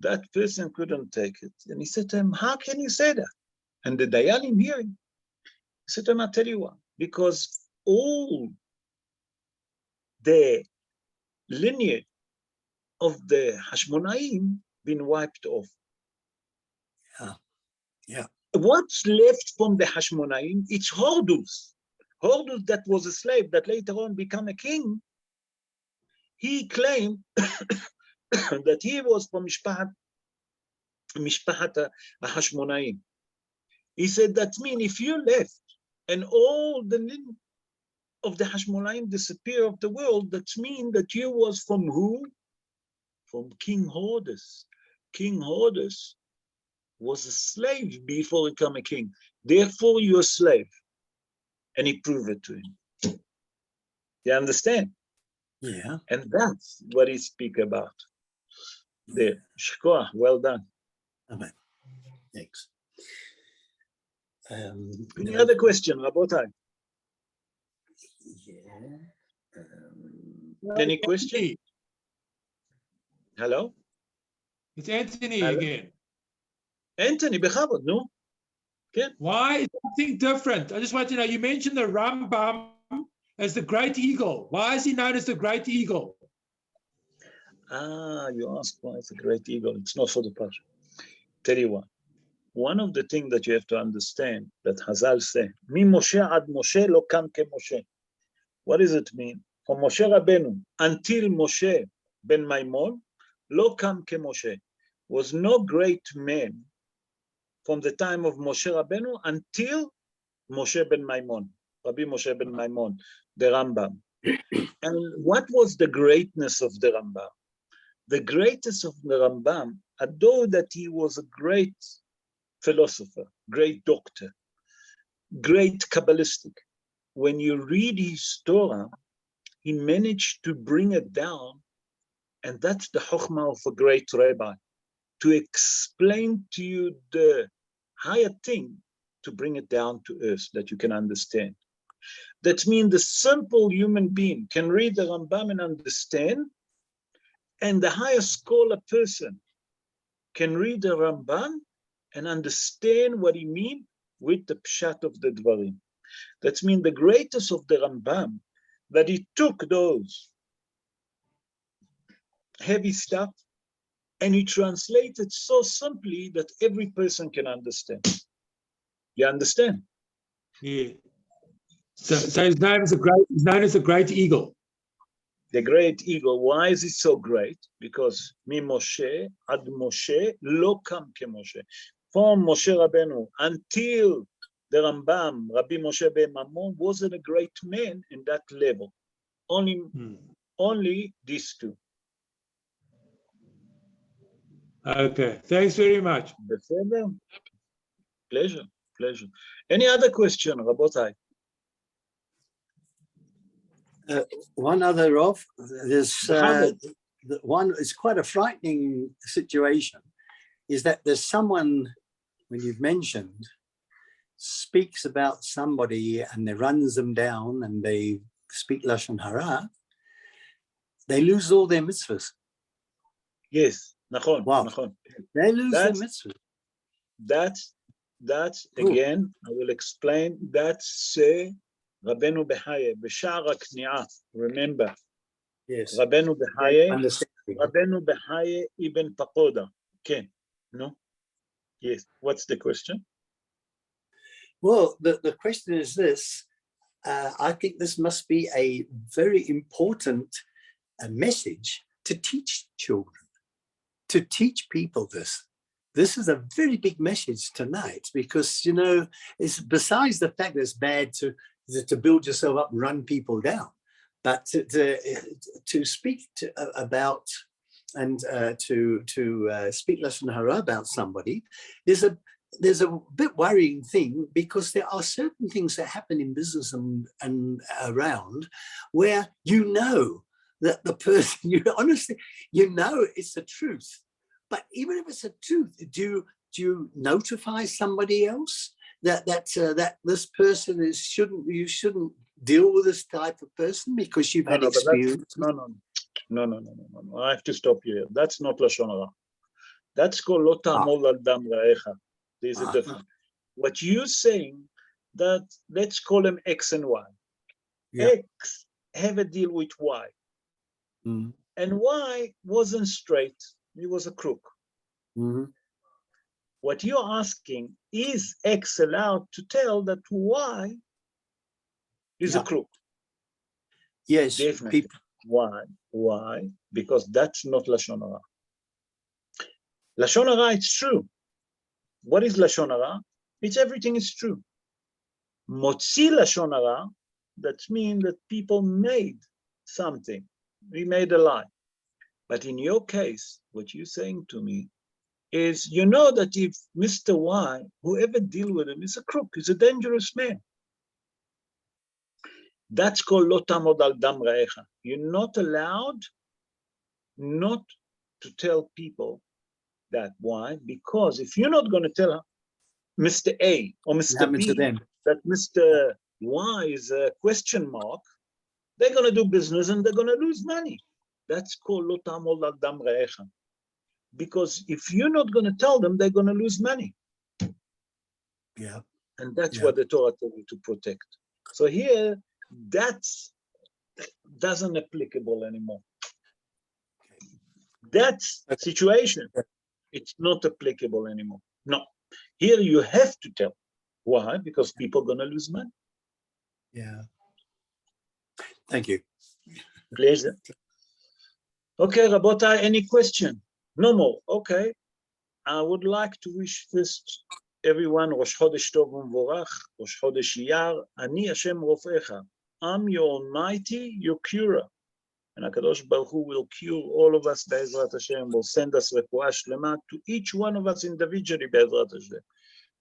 That person couldn't take it. And he said to him, how can you say that? And the Dayanim hearing. He said to him, I'll tell you why. Because all the lineage of the Hashmonaim been wiped off. Yeah. What's left from the Hashmonaim? It's Hordus. Hordus that was a slave that later on became a king. He claimed that he was from Mishpahat Hashmonaim. He said that means if you left and all the lineage of the Hashmonaim disappear of the world, that means that you was from who? From King Hordus. King Hordus was a slave before he became a king. Therefore, you're a slave. And he proved it to him. You understand? Yeah. And that's what he speak about. There. Shkoah, well done. Amen. Thanks. Any other question, Rabotai? Yeah. Any question? Hello? It's Anthony Hello? again. Anthony, bechavod, no? Okay. Why is something different? I just want to know, you mentioned the Rambam as the great eagle. Why is he known as the great eagle? You asked why it's a great eagle. It's not for the Parshat. Tell you what. One of the things that you have to understand that Hazal say, Mi Moshe ad Moshe lo kam ke Moshe. What does it mean? From Moshe Rabbeinu until Moshe ben Maimon, lo kam ke Moshe. Was no great man from the time of Moshe Rabbeinu until Moshe ben Maimon, Rabbi Moshe ben Maimon, the Rambam. And what was the greatness of the Rambam? The greatest of the Rambam, although that he was a great philosopher, great doctor, great Kabbalistic, when you read his Torah, he managed to bring it down, and that's the chokhmah of a great rabbi, to explain to you the higher thing, to bring it down to earth, that you can understand. That means the simple human being can read the Rambam and understand, and the higher scholar person can read the Rambam and understand what he means with the pshat of the dvarim. That means the greatest of the Rambam, that he took those heavy stuff and he translated so simply that every person can understand. You understand? Yeah. So his name is a great eagle. The great eagle. Why is it so great? Because mi Moshe ad Moshe lo kam ke Moshe. From Moshe Rabbeinu until the Rambam, Rabbi Moshe ben Mammon, wasn't a great man in that level. Only these two. Okay, thanks very much. Pleasure, pleasure. Any other question, Rabotai? One other Rav, there's one, it's quite a frightening situation, is that there's someone, when you've mentioned, speaks about somebody and they runs them down and they speak Lashon Hara, they lose all their mitzvahs. Yes, nachon, wow. Nachon. They lose their mitzvahs. That's again, I will explain, that's Rabbeinu Behaye, B'sha'ar HaKni'ah, remember. Yes. Rabbeinu Behaye ibn Pakoda. Okay, no? Yes, what's the question? Well, the question is this. I think this must be a very important message to teach children, to teach people this. This is a very big message tonight because, you know, it's besides the fact that it's bad to build yourself up and run people down, but to speak about and to speak Lashon Hara about somebody, there's a bit worrying thing because there are certain things that happen in business and around where you know that the person, you honestly, you know it's the truth. But even if it's a truth, do you notify somebody else that this person you shouldn't deal with this type of person because you've had experience? No. I have to stop you here. That's not Lashon Hara. That's called Lo Ta'amol al Dam Ra'echa. There's a difference. What you're saying, that let's call them X and Y. Yeah. X have a deal with Y. And Y wasn't straight. He was a crook. What you're asking, is X allowed to tell that Y is a crook? Yes. Definitely. Why? Because that's not Lashon Hara. Lashon Hara, it's true. What is Lashon Hara? It's everything is true. Motzi Lashon Hara, that means that people made something. We made a lie. But in your case, what you're saying to me is, you know that if Mr. Y, whoever deal with him, is a crook, he's a dangerous man. That's called Lo Ta'amod al Dam Ra'echa. You're not allowed not to tell people that. Why? Because if you're not going to tell Mr. A or Mr. B that Mr. Y is a question mark, they're going to do business and they're going to lose money. That's called Lo Ta'amod al Dam Ra'echa. Because if you're not going to tell them, they're going to lose money. Yeah. And that's what the Torah told you to protect. So here, that doesn't applicable anymore. That situation, it's not applicable anymore. No. Here you have to tell. Why? Because people are going to lose money. Yeah. Thank you. Pleasure. Okay, Rabotai, any question? No more. Okay. I would like to wish first everyone Rosh Chodesh Tov U'Mvorach, Rosh Chodesh Iyar, Ani Hashem Rofecha. I'm your Almighty, your curer. And HaKadosh Baruch Hu will cure all of us, Be'ezrat Hashem, will send us refuah shlema to each one of us individually, Be'ezrat Hashem.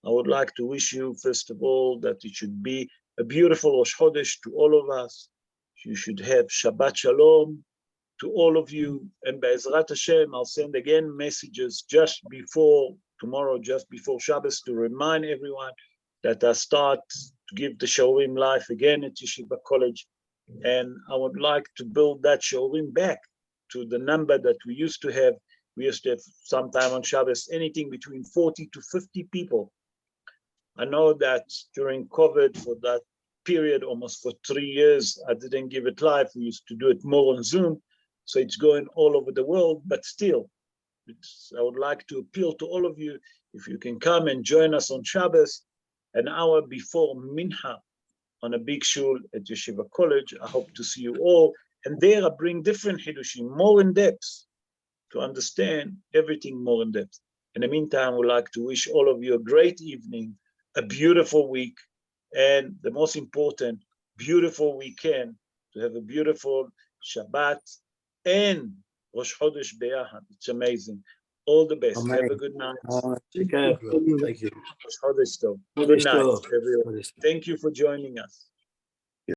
I would like to wish you, first of all, that it should be a beautiful Rosh Chodesh to all of us. You should have Shabbat Shalom to all of you. And Be'ezrat Hashem, I'll send again messages just before tomorrow, just before Shabbos, to remind everyone that I start to give the Shorim life again at Yeshiva College. And I would like to build that Shorim back to the number that we used to have. We used to have sometime on Shabbos, anything between 40 to 50 people. I know that during COVID, for that period, almost for 3 years, I didn't give it live. We used to do it more on Zoom. So it's going all over the world, but still, I would like to appeal to all of you, if you can come and join us on Shabbos, an hour before Mincha, on a big shul at Yeshiva College. I hope to see you all. And there I bring different Hidushim, more in depth, to understand everything more in depth. In the meantime, I would like to wish all of you a great evening, a beautiful week, and the most important, beautiful weekend, to have a beautiful Shabbat and Rosh Chodesh Beyahad. It's amazing. All the best. Amen. Have a good night. Take care, brother. Thank you. Rosh Chodesh Tov. Chodesh Good night, Tov. everyone. Chodesh Tov. Thank you for joining us.